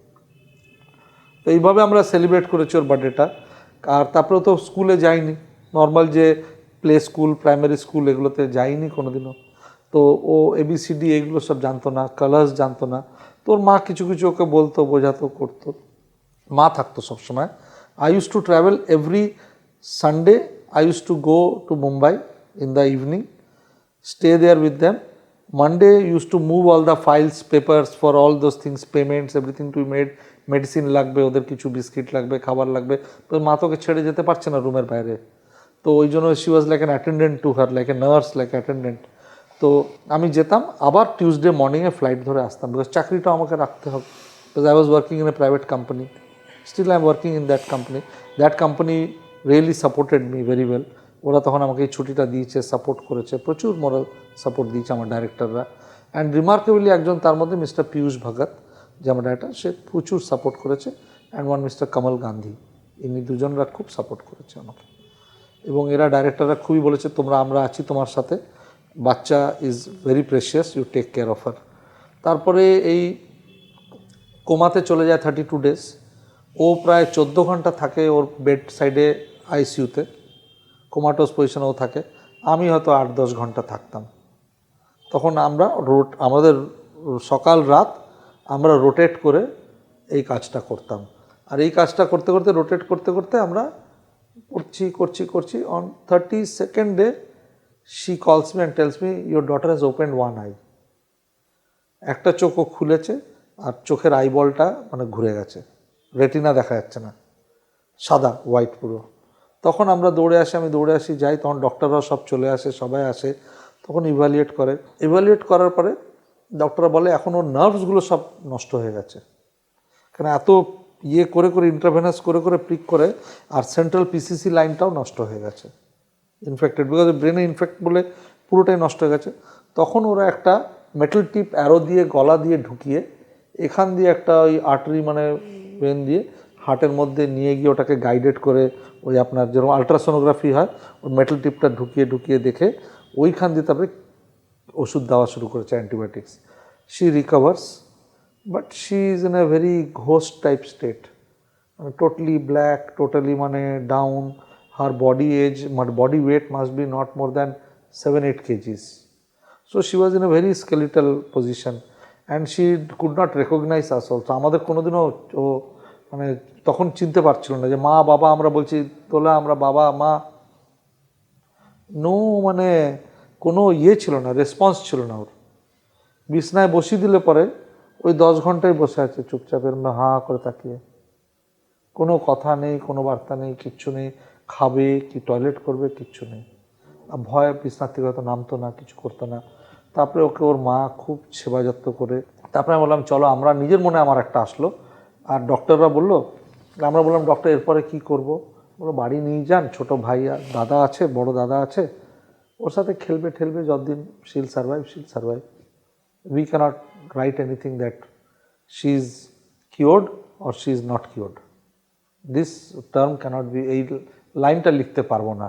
তো এইভাবে আমরা সেলিব্রেট করেছি ওর বার্থডেটা। আর তারপরে তো স্কুলে যাইনি, নর্মাল যে প্লে স্কুল, প্রাইমারি স্কুল, এগুলোতে যাইনি কোনোদিনও। তো ও ABCD এগুলো সব জানতো না, কালার্স জানতো না। তোর মা কিছু কিছু ওকে বলতো, বোঝাতো, করতো, মা থাকতো সবসময়। I use to travel every Sunday, I use to go to Mumbai in the evening, stay there with them. Monday used to move all the files, papers for all those things, payments, everything to be made. Medicine লাগবে, ওদের কিছু biscuit লাগবে, খাবার লাগবে, তো মা তোকে ছেড়ে যেতে পারছে না রুমের বাইরে। তো ওই জন্য she was like an attendant to her, like a nurse, like attendant. তো আমি যেতাম, আবার টিউসডে মর্নিংয়ে ফ্লাইট ধরে আসতাম, বিকজ চাকরিটাও আমাকে রাখতে হবে, because I was working in a private company, still I am working in that company. That company really supported me very well. ওরা তখন আমাকে এই ছুটিটা দিয়েছে, সাপোর্ট করেছে, প্রচুর মোরাল সাপোর্ট দিয়েছে আমার ডাইরেক্টররা। অ্যান্ড রিমার্কেবলি একজন তার মধ্যে মিস্টার পীয়ূষ ভগত, যে আমার ডাইরেক্টর, সে প্রচুর সাপোর্ট করেছে। অ্যান্ড ওয়ান মিস্টার কমল গান্ধী, ইনি দুজনরা খুব সাপোর্ট করেছে আমাকে। এবং এরা ডাইরেক্টররা খুবই বলেছে, আমরা আছি তোমার সাথে, বাচ্চা is very precious, you take care of her. তারপরে এই কোমাতে চলে যায় 32 ডেজ। ও প্রায় 14 ঘন্টা থাকে ওর বেড সাইডে ICUতে, কোমাটোস পজিশনেও থাকে। আমি হয়তো 8-10 ঘন্টা থাকতাম। তখন আমরা আমাদের সকাল রাত আমরা রোটেট করে এই কাজটা করতাম। আর এই কাজটা করতে করতে, রোটেট করতে করতে আমরা করছি। অন 32nd ডে শি কলস me and tales me, your daughter has opened one I. একটা চোখও খুলেছে, আর চোখের আইবলটা মানে ঘুরে গেছে, রেটিনা দেখা যাচ্ছে না, সাদা হোয়াইট পুরো। তখন আমরা দৌড়ে আসি, আমি দৌড়ে আসি, যাই, তখন ডক্টররাও সব চলে আসে, সবাই আসে, তখন ইভ্যালুয়েট করার পরে ডক্টররা বলে এখন ওর নার্ভসগুলো সব নষ্ট হয়ে গেছে, কেন এত করে ইন্টারভেনাস করে প্রিক করে, আর সেন্ট্রাল PCC লাইনটাও নষ্ট হয়ে গেছে, ইনফেক্টেড, বিকজ ব্রেনে ইনফেক্ট বলে পুরোটাই নষ্ট হয়ে গেছে। তখন ওরা একটা মেটাল টিপ অ্যারো দিয়ে গলা দিয়ে ঢুকিয়ে, এখান দিয়ে একটা ওই আর্টারি মানে ভেন দিয়ে হার্টের মধ্যে নিয়ে গিয়ে ওটাকে গাইডেড করে, ওই আপনার যেরকম আলট্রাসোনোগ্রাফি হয়, ওই মেটাল টিপটা ঢুকিয়ে দেখে ওইখান দিয়ে তারপরে ওষুধ দেওয়া শুরু করেছে, antibiotics. She রিকভার্স, but she is in a very ghost type state, মানে টোটালি ব্ল্যাক, টোটালি মানে ডাউন। হার বডি এজ, মানে body weight must be not more than 7-8 kgs. So she was in a very skeletal position and she could not recognize us also. আমাদের কোনোদিনও ও মানে তখন চিনতে পারছিল না যে মা বাবা আমরা বলছি, তোলা আমরা বাবা মা, নো মানে কোনো ছিল না, রেসপন্স ছিল না ওর। বিছনায় বসিয়ে দিলে পরে ওই 10 ঘন্টায় বসে আছে চুপচাপ, এর হাঁ করে তাকিয়ে, কোনো কথা নেই, কোনো বার্তা নেই, কিচ্ছু নেই, খাবে কি টয়লেট করবে কিচ্ছু নেই। ভয়, বিছনার থেকে হয়তো নামতো না, কিছু করতো না। তারপরে ওকে ওর মা খুব সেবা যত্ন করে, তারপরে আমি বললাম চলো, আমরা নিজের মনে আমার একটা আসলো, আর ডক্টররা বললো, আমরা বললাম ডক্টর এরপরে কি করব? বলো বাড়ি নিয়ে যান, ছোটো ভাই দাদা আছে, বড় দাদা আছে, ওর সাথে খেলবে যতদিন, she'll survive. We cannot write anything that she is cured or she is not cured, this term cannot be, এই লাইনটা লিখতে পারবো না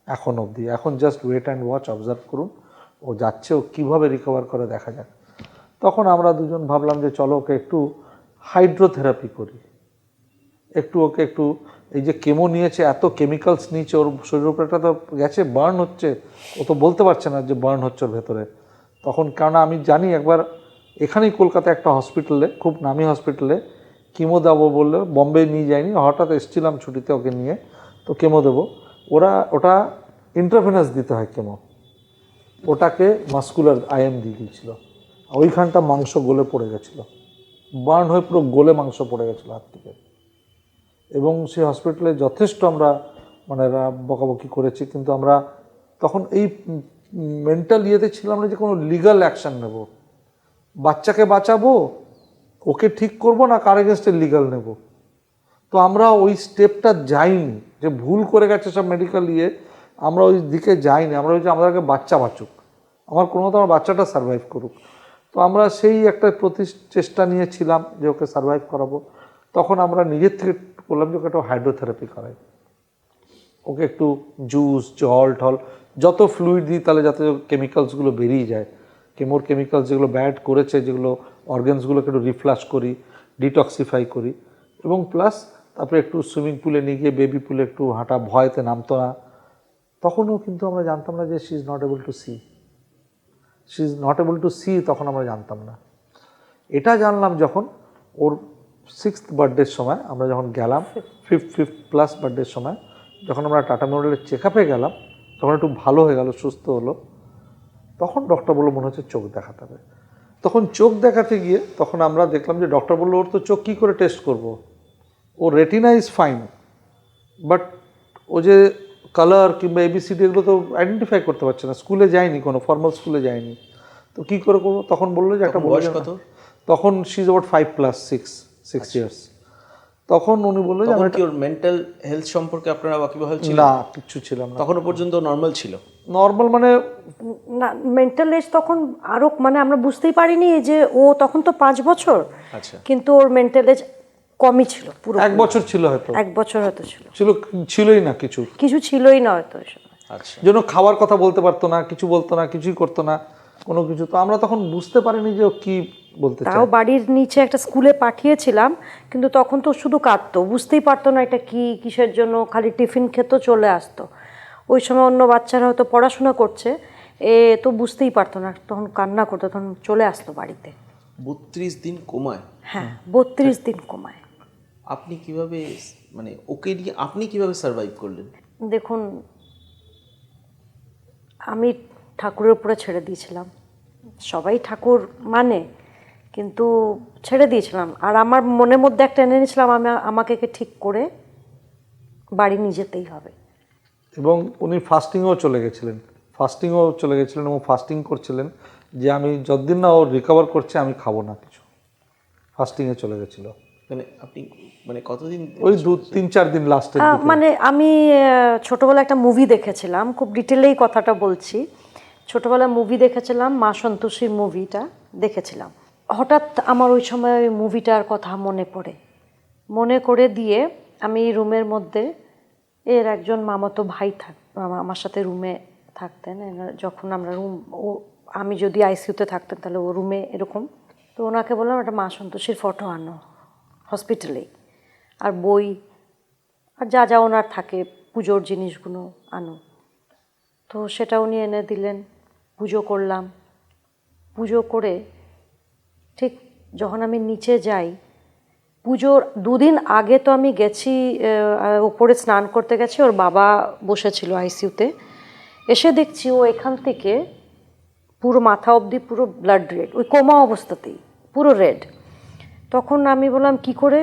এখন অবধি। এখন just wait and watch, observe করুন ও যাচ্ছে, ও কীভাবে রিকভার করে দেখা যাক। তখন আমরা দুজন ভাবলাম যে চলো ওকে একটু হাইড্রোথেরাপি করি, ওকে একটু এই যে কেমো নিয়েছে, এত কেমিক্যালস নিয়েছে, ওর শরীরের উপরে একটা তো গেছে, বার্ন হচ্ছে, ও তো বলতে পারছে না যে বার্ন হচ্ছে ওর ভেতরে। তখন কেননা আমি জানি একবার এখানেই কলকাতা একটা হসপিটালে, খুব নামি হসপিটালে কেমো দেবো বললে, বম্বে নিয়ে যায়নি, হঠাৎ এসেছিলাম ছুটিতে ওকে নিয়ে, তো কেমো দেবো। ওটা ইন্টারভেনাস দিতে হয় কেমো, ওটাকে মাস্কুলার আইএম দিয়ে দিয়েছিল, ওইখানটা মাংস গলে পড়ে গেছিলো, বার্ন হয়ে পুরো গলে মাংস পড়ে গেছিলো হাত থেকে। এবং সেই হসপিটালে যথেষ্ট আমরা মানে বকাবকি করেছি, কিন্তু আমরা তখন এই মেন্টাল ইয়েতে ছিলাম না যে কোনো লিগাল অ্যাকশান নেব, বাচ্চাকে বাঁচাবো, ওকে ঠিক করব না কার এগেনস্টে লিগাল নেব। তো আমরা ওই স্টেপটা যাইনি, যে ভুল করে গেছে সব মেডিকেল ইয়ে, আমরা ওই দিকে যাইনি। আমরা ওই যে আমাদেরকে বাচ্চা বাঁচুক, আমার কোনো মতো আমার বাচ্চাটা সারভাইভ করুক। তো আমরা সেই একটা চেষ্টা নিয়েছিলাম যে ওকে সারভাইভ করাবো। তখন আমরা নিজের থেকে বললাম যে ওকে একটা হাইড্রোথেরাপি করাই, ওকে একটু জুস, জল টল যত ফ্লুইড দিই তাহলে যাতে কেমিক্যালসগুলো বেরিয়ে যায়, কেমোর কেমিক্যালস যেগুলো ব্যাড করেছে, যেগুলো অর্গানসগুলোকে একটু রিফ্লাশ করি, ডিটক্সিফাই করি। এবং প্লাস তারপরে একটু সুইমিং পুলে নিয়ে গিয়ে বেবি পুলে একটু হাঁটা, ভয়তে নামতো না। তখনও কিন্তু আমরা জানতাম না যে she is not able to see, তখন আমরা জানতাম না। এটা জানলাম যখন ওর 6th বার্থডের সময়, আমরা যখন গেলাম 5th প্লাস বার্থডের সময়, যখন আমরা টাটা মেমোরিয়ালের চেক আপে গেলাম, তখন একটু ভালো হয়ে গেল, সুস্থ হলো। তখন ডক্টর বললো মনে হচ্ছে চোখ দেখাতে হবে। তখন চোখ দেখাতে গিয়ে তখন আমরা দেখলাম যে ডক্টর বললো ওর তো চোখ কী করে টেস্ট করব, ও রেটিনা ইজ ফাইন, বাট ও যে কালার কিংবা এবিসিডি এগুলো তো আইডেন্টিফাই করতে পারছে না, স্কুলে যায়নি, কোনো ফর্মাল স্কুলে যায়নি, তো কী করে করবো। তখন বললো যে একটা বয়স কত? তখন শি ইজ অ্যাবাউট 5+6 ইয়ার্স। তখন উনি বললো যে তখন কি ওর মেন্টাল হেলথ সম্পর্কে আপনারা ওয়াকিবহাল ছিলেন? না, কিচ্ছু ছিলাম না তখনও পর্যন্ত নর্মাল ছিল? নর্মাল মানে না, মেন্টাল এজ তখন আরও মানে আমরা বুঝতেই পারিনি যে ও তখন তো 5 বছর, আচ্ছা, কিন্তু ওর মেন্টাল এজ কমই ছিল, পুরো 1 বছর ছিল, হয়তো 1 বছর হয়তো ছিলই না, কিছু ছিলই না হয়তো ওই সময়। আচ্ছা। যেন খাওয়ার কথা বলতে পারতো না, কিছু বলতো না, কিছুই করতো না, কোনো কিছু। তো আমরা তখন বুঝতে পারিনি যে ও কী বলতে চায়। তাও বাড়ির নিচে একটা স্কুলে পাঠিয়েছিলাম, কিন্তু তখন তো শুধু কাঁদতো, বুঝতেই পারতো না এটা কি, কিসের জন্য, খালি টিফিন খেত চলে আসতো। ওই সময় অন্য বাচ্চারা হয়তো পড়াশোনা করছে, এ তো বুঝতেই পারতো না, তখন কান্না করতো, তখন চলে আসতো বাড়িতে। 32 দিন কোমায়? হ্যাঁ, 32 দিন কোমায়। আপনি কিভাবে মানে ওকে নিয়ে আপনি কিভাবে সার্ভাইভ করলেন? দেখুন, আমি ঠাকুরের উপরে ছেড়ে দিয়েছিলাম, সবাই ঠাকুর মানে, কিন্তু ছেড়ে দিয়েছিলাম। আর আমার মনের মধ্যে একটা এনে নিয়েছিলাম, আমাকে ঠিক করে বাড়ি নিয়ে যেতেই হবে। এবং উনি ফাস্টিংও চলে গেছিলেন এবং ফাস্টিং করছিলেন যে আমি যতদিন না ও রিকভার করছে আমি খাবো না কিছু, ফাস্টিংয়ে চলে গেছিলো। মানে আপনি মানে কতদিন? ওই 2-3-4 দিন লাস্টের দিকে। মানে আমি ছোটোবেলায় একটা মুভি দেখেছিলাম, খুব ডিটেলেই কথাটা বলছি। ছোটোবেলায় মুভি দেখেছিলাম, মা সন্তোষীর মুভিটা দেখেছিলাম। হঠাৎ আমার ওই সময় ওই মুভিটার কথা মনে করে দিয়ে আমি রুমের মধ্যে, এর একজন মামাতো ভাই আমার সাথে রুমে থাকতেন, যখন আমরা আমি যদি আইসিইউতে থাকতেন তাহলে ও রুমে এরকম। তো ওনাকে বললাম একটা মা সন্তোষীর ফটো আনো হসপিটালেই, আর বই আর যা যা ওনার থাকে পুজোর জিনিসগুলো আনো। তো সেটা উনি এনে দিলেন, পুজো করলাম। পুজো করে ঠিক যখন আমি নিচে যাই, পুজোর 2 দিন আগে তো আমি গেছি ওপরে স্নান করতে গেছি, ওর বাবা বসেছিল আইসিইউতে, এসে দেখছি ও এখান থেকে পুরো মাথা অবধি পুরো ব্লাড রেড, ওই কোমা অবস্থাতেই পুরো রেড। তখন আমি বললাম কি করে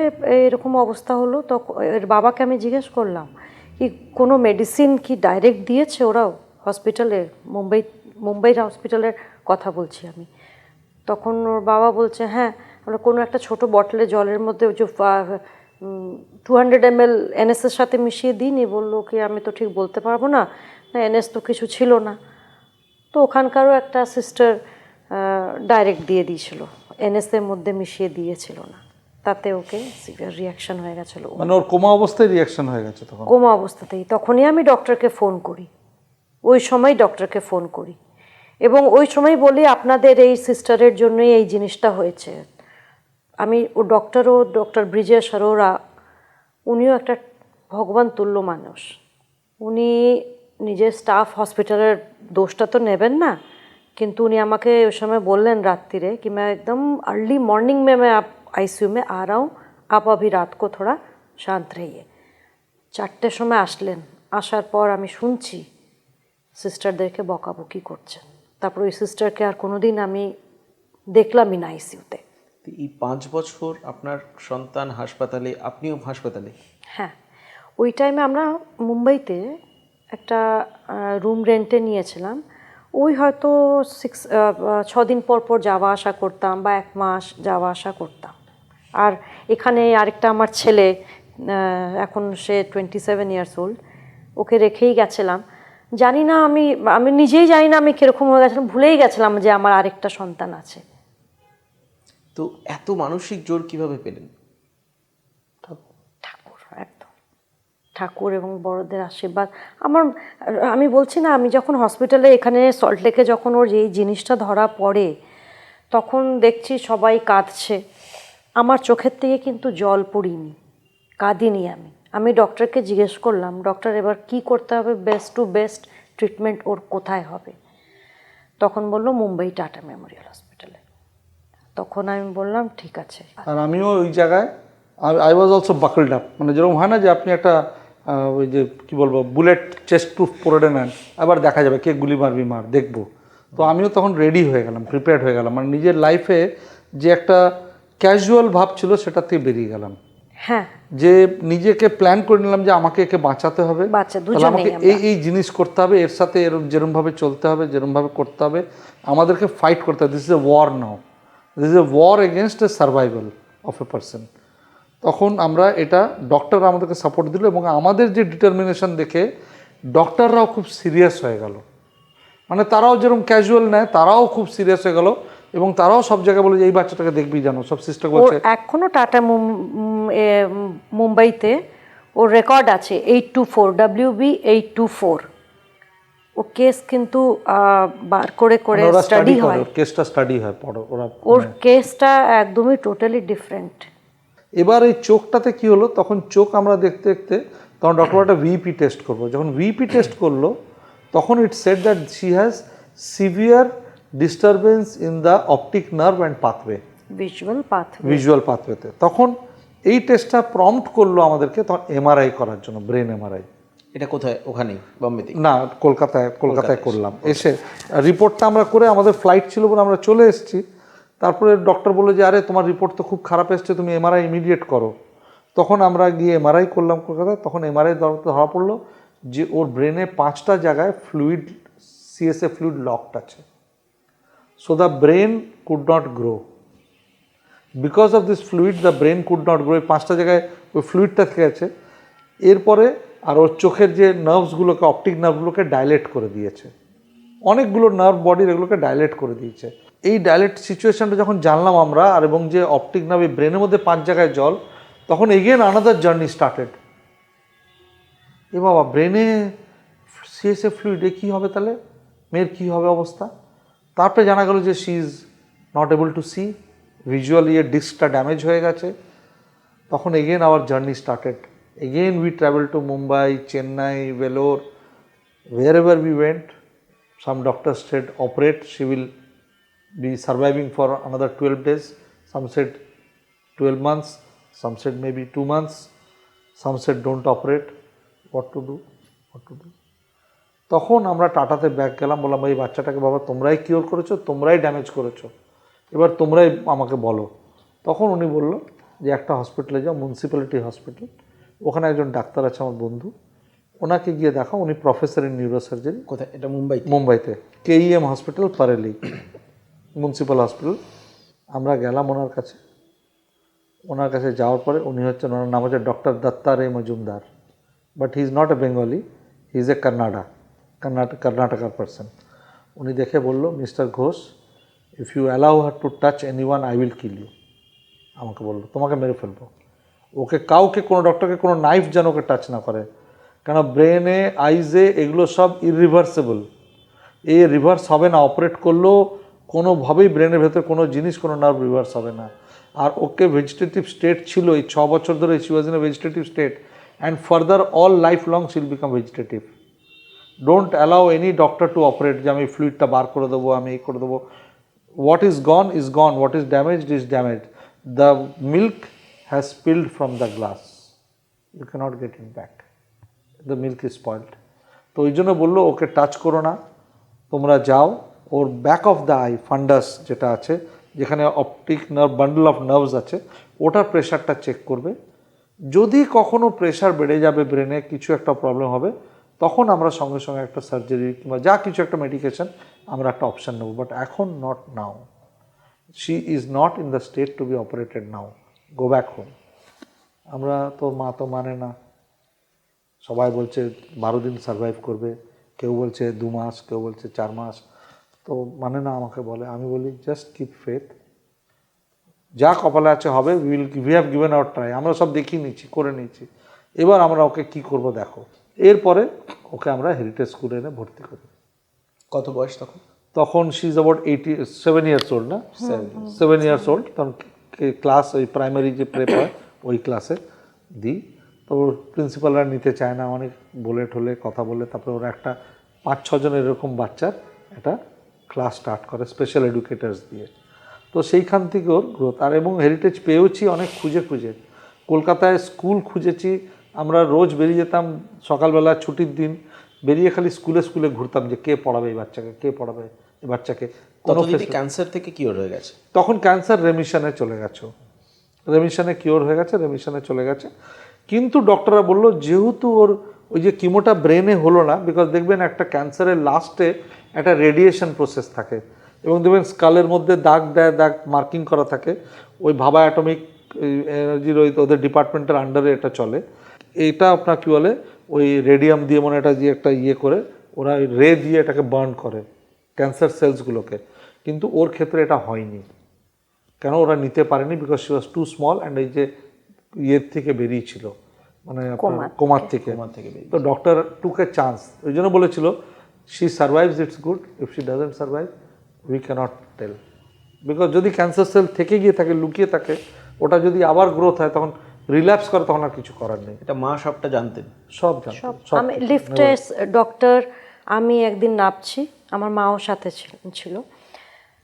এরকম অবস্থা হলো। তখন এর বাবাকে আমি জিজ্ঞেস করলাম কি কোনো মেডিসিন কি ডাইরেক্ট দিয়েছে ওরাও হসপিটালের, মুম্বাইয়ের হসপিটালের কথা বলছি আমি। তখন ওর বাবা বলছে হ্যাঁ, আমরা কোনো একটা ছোট বটলে জলের মধ্যে যে 200 ml এনএসের সাথে মিশিয়ে দিইনি। বললো কি আমি তো ঠিক বলতে পারবো না, এনএস তো কিছু ছিল না। তো ওখানকারও একটা সিস্টার ডাইরেক্ট দিয়ে দিয়েছিল, এনএসের মধ্যে মিশিয়ে দিয়েছিল না, তাতে ওকে সিভিয়ার রিয়াকশন হয়ে গেছিলো। মানে ওর কোমা অবস্থায় রিয়াকশন হয়ে গেছে তখন? কোমা অবস্থাতেই। তখনই আমি ডক্টরকে ফোন করি, ওই সময় ডক্টরকে ফোন করি এবং ওই সময় বলি আপনাদের এই সিস্টারের জন্যই এই জিনিসটা হয়েছে। আমি ডক্টর ব্রিজেশ আরোরা, উনিও একটা ভগবান তুল্য মানুষ। উনি নিজের স্টাফ হসপিটালের দোষটা তো নেবেন না, কিন্তু উনি আমাকে ওই সময় বললেন रात्रि कि मैं एकदम अर्ली मॉर्निंग में मैं आप आईसीयू में आ रहा हूँ, आप अभी रात को थोड़ा शांत रहिए। 4টের সময় আসলেন, আসার পর আমি শুনছি সিস্টারদেরকে বকাবকি করছেন। তারপর ওই সিস্টারকে আর কোনোদিন আমি দেখলামই না আইসিইউতে। তো এই 5 বছর আপনার সন্তান হাসপাতালে, আপনিও হাসপাতালে। হ্যাঁ, ওই টাইমে আমরা মুম্বাইতে একটা রুম রেন্টে নিয়েছিলাম। ওই হয়তো 6 দিন পর পর যাওয়া আসা করতাম বা 1 মাস যাওয়া আসা করতাম। আর এখানে আরেকটা আমার ছেলে, এখন সে 27 ইয়ার্স ওল্ড, ওকে রেখেই গেছিলাম। জানি না, আমি নিজেই জানি না আমি কীরকম হয়ে গেছিলাম, ভুলেই গেছিলাম যে আমার আরেকটা সন্তান আছে। তো এত মানসিক জোর কিভাবে পেলেন? ঠাকুর, একদম ঠাকুর এবং বড়দের আশীর্বাদ। আমি বলছি না, আমি যখন হসপিটালে এখানে সল্টলেকে যখন ওর এই জিনিসটা ধরা পড়ে, তখন দেখছি সবাই কাঁদছে, আমার চোখের থেকে কিন্তু জল পড়িনি, কাঁদিনি আমি ডক্টরকে জিজ্ঞেস করলাম, ডক্টর এবার কি করতে হবে, বেস্ট টু বেস্ট ট্রিটমেন্ট ওর কোথায় হবে? তখন বললো মুম্বাই টাটা মেমোরিয়াল হসপিটালে। তখন আমি বললাম ঠিক আছে। আর আমিও ওই জায়গায় আই ওয়াজ অলসো বাকলড আপ, মানে যেরকম হয় না যে আপনি একটা ওই যে কী বলবো বুলেট চেস্ট প্রুফ পরে নেন, আবার দেখা যাবে কে গুলি মারবি মার, দেখবো। তো আমিও তখন রেডি হয়ে গেলাম, প্রিপেয়ার্ড হয়ে গেলাম, মানে নিজের লাইফে যে একটা ক্যাজুয়াল ভাব ছিল সেটা থেকে বেরিয়ে গেলাম। হ্যাঁ, যে নিজেকে প্ল্যান করে নিলাম যে আমাকে একে বাঁচাতে হবে, তাহলে আমাকে এই জিনিস করতে হবে, এর সাথে যেরমভাবে চলতে হবে, যেরমভাবে করতে হবে, আমাদেরকে ফাইট করতে হবে। This is a war now, this is a war against a survival of a person. তখন আমরা এটা ডক্টররা আমাদেরকে সাপোর্ট দিল এবং আমাদের যে ডিটারমিনেশন দেখে ডক্টররাও খুব সিরিয়াস হয়ে গেল, মানে তারাও যেরকম ক্যাজুয়াল নেয় তারাও খুব সিরিয়াস হয়ে গেল এবং তারাও সব জায়গায় বলে যে এই বাচ্চাটাকে দেখবি, জানো সব সিস্টার বলছে। এখনো টাটা মুম্বাইতে ওর রেকর্ড আছে 824 WB 824। ও কেস কিন্তু বার করে স্টাডি হয়, কেসটা স্টাডি হয় পড়ো ওরা, ওর কেসটা একদমই টোটালি ডিফারেন্ট। এবার এই চোখটাতে কি হলো, তখন চোখ আমরা দেখতে দেখতে তখন ডক্টর একটা ভিপি টেস্ট করবো, যখন ভিপি টেস্ট করলো তখন it said that she has severe disturbance in the optic nerve and pathway, visual পাথওয়েতে। তখন এই টেস্টটা প্রম্পট করলো আমাদেরকে তখন এমআরআই করার জন্য, ব্রেন এমআরআই। এটা কোথায়? ওখানেই বোম্বেতে? না, কলকাতায় করলাম। এসে রিপোর্টটা আমরা করে, আমাদের ফ্লাইট ছিল বলে আমরা চলে এসেছি। তারপরে ডক্টর বললো যে আরে তোমার রিপোর্ট তো খুব খারাপ এসছে, তুমি এমআরআই ইমিডিয়েট করো। তখন আমরা গিয়ে এমআরআই করলাম কলকাতায়। তখন এমআরআই ধরা পড়লো যে ওর ব্রেনে 5টা জায়গায় ফ্লুইড, সিএসএ ফ্লুইড লকড আছে। So the brain could not grow, because of this fluid the brain could not grow. এই 5টা জায়গায় ওই ফ্লুইডটা থেকে আছে। এরপরে আর ওর চোখের যে নার্ভসগুলোকে, অপটিক নার্ভগুলোকে ডাইলেট করে দিয়েছে, অনেকগুলো নার্ভ বডির এগুলোকে ডাইলেট করে দিয়েছে। এই ডাইলেট সিচুয়েশনটা যখন জানলাম আমরা, আর এবং যে অপটিক নার্ভ ব্রেনের মধ্যে 5 জায়গায় জল, তখন এগেন আনাদার জার্নি স্টার্টেড। এ বাবা, ব্রেনে সিএসএ ফ্লুইডে কী হবে, তাহলে মেয়ের কী হবে অবস্থা? তারপরে জানা গেল যে she is not able to see, visually এর ডিস্কটা ড্যামেজ হয়ে গেছে। তখন again our journey started. Again we traveled to Mumbai, Chennai, Vellore, wherever we went. Some doctors said operate, she will be surviving for another 12 days. Some said 12 months, some said maybe 2 months, some said don't operate. What to do? তখন আমরা টাটাতে back গেলাম, বললাম এই বাচ্চাটাকে বাবা তোমরাই cure করেছো, তোমরাই ড্যামেজ করেছো, এবার তোমরাই আমাকে বলো। তখন উনি বললো যে একটা হসপিটালে যাও, মিউনিসিপ্যালিটি হসপিটাল, ওখানে একজন ডাক্তার আছে আমার বন্ধু, ওনাকে গিয়ে দেখাও, উনি প্রফেসর ইন নিউরোসার্জারি। কোথায় এটা? মুম্বাইতে KEM হসপিটাল, পারেলি মিউনিসিপ্যাল হসপিটাল। আমরা গেলাম ওনার কাছে যাওয়ার পরে উনি হচ্ছেন, ওনার নাম হচ্ছে doctor Datta Ray Majumdar, but he is not a Bengali, he is a কর্ণাটকার পারসন। উনি দেখে বললো, mister Ghosh, if you allow her to touch anyone I will kill you. আমাকে বললো তোমাকে মেরে ফেলবো, ওকে কাউকে, কোনো ডক্টরকে কোনো নাইফ যেন ওকে টাচ না করে, কেন ব্রেনে, আইজে এগুলো সব ইরিভার্সেবল, এ রিভার্স হবে না। অপারেট করলেও কোনোভাবেই ব্রেনের ভেতরে কোনো জিনিস, কোনো নার্ভ রিভার্স হবে না। আর ওকে ভেজিটেটিভ স্টেট ছিল এই 6 বছর ধরে, she was in a vegetative state and further all life long she will become vegetative. Don't allow any doctor two operate যে আমি ফ্লুইডটা বার করে দেবো, আমি এই করে দেবো। What is gone, what is damaged is damaged. The milk has spilled from the glass, you can't get it back, the milk is spoiled. তো ওই জন্য বললো ওকে টাচ করো না, তোমরা যাও ওর back of the eye fundus যেটা আছে, যেখানে optic nerve, bundle of nerves আছে, ওটার প্রেশারটা চেক করবে। যদি কখনো প্রেশার বেড়ে যাবে ব্রেনে, কিছু একটা প্রবলেম হবে, তখন আমরা সঙ্গে সঙ্গে একটা সার্জারি কিংবা যা কিছু একটা মেডিকেশন আমরা একটা অপশান নেব, বাট এখন not now. She is not in the state to be operated now, go back home. আমরা তো মা তো মানে না, সবাই বলছে 12 দিন সার্ভাইভ করবে, কেউ বলছে 2 মাস, কেউ বলছে 4 মাস, তো মানে না আমাকে বলে। আমি বলি জাস্ট কিপ ফেথ, যা কপালে আছে হবে, we have given our try, আমরা সব দেখিয়ে নিচ্ছি, করে নিচ্ছি, এবার আমরা ওকে কি করব দেখো। এরপরে ওকে আমরা হেরিটেজ স্কুলে এনে ভর্তি করি। কত বয়স তখন? তখন she is about 7 years old, না 7 ইয়ার্স ওল্ড। তখন ক্লাস ওই প্রাইমারি যে প্রেপ হয় ওই ক্লাসে দিই। তো প্রিন্সিপালরা নিতে চায় না, অনেক বলে ঠলে কথা বলে, তারপরে ওরা একটা 5-6 জন এরকম বাচ্চার একটা ক্লাস স্টার্ট করে স্পেশাল এডুকেটার্স দিয়ে। তো সেইখান থেকে ওর গ্রোথ। আর এবং হেরিটেজ পেয়েওছি অনেক খুঁজে খুঁজে, কলকাতায় স্কুল খুঁজেছি, আমরা রোজ বেরিয়ে যেতাম সকালবেলা ছুটির দিন, বেরিয়ে খালি স্কুলে স্কুলে ঘুরতাম যে কে পড়াবে এই বাচ্চাকে, কে পড়াবে এই বাচ্চাকে। কতদিনই ক্যান্সার থেকে কিওর হয়ে গেছে? তখন ক্যান্সার রেমিশনে চলে গেছে, রেমিশনে কিওর হয়ে গেছে, রেমিশনে চলে গেছে। কিন্তু ডক্টররা বললো যেহেতু ওর ওই যে কিমোটা ব্রেনে হলো না, বিকজ দেখবেন একটা ক্যান্সারের লাস্টে একটা রেডিয়েশন প্রসেস থাকে, এবং দেখবেন স্কালের মধ্যে দাগ দেয়, দাগ মার্কিং করা থাকে, ওই ভাবা অ্যাটমিক এনার্জির ওই ওদের ডিপার্টমেন্টের আন্ডারে এটা চলে। এইটা আপনার কী বলে, ওই রেডিয়াম দিয়ে মানে এটা দিয়ে একটা ইয়ে করে ওরা ওই রে দিয়ে এটাকে বার্ন করে ক্যান্সার সেলসগুলোকে। কিন্তু ওর ক্ষেত্রে এটা হয়নি, কেন ওরা নিতে পারেনি, because she was too small and এই যে ইয়ের থেকে বেরিয়েছিল, মানে কোমার থেকে। তো ডক্টর টুক এ চান্স, ওই জন্য বলেছিল she survives it's good, if she doesn't survive we cannot tell. Because যদি ক্যান্সার সেল থেকে গিয়ে থাকে, লুকিয়ে থাকে, ওটা যদি আবার গ্রোথ হয়, তখন রিল্যাপস করে, তখন আর কিছু করার নেই। এটা মা সবটা জানতেন? সব জানতেন, সব। আমি লিফটে ডক্টর, আমি একদিন নামছি, আমার মাও সাথে ছিল।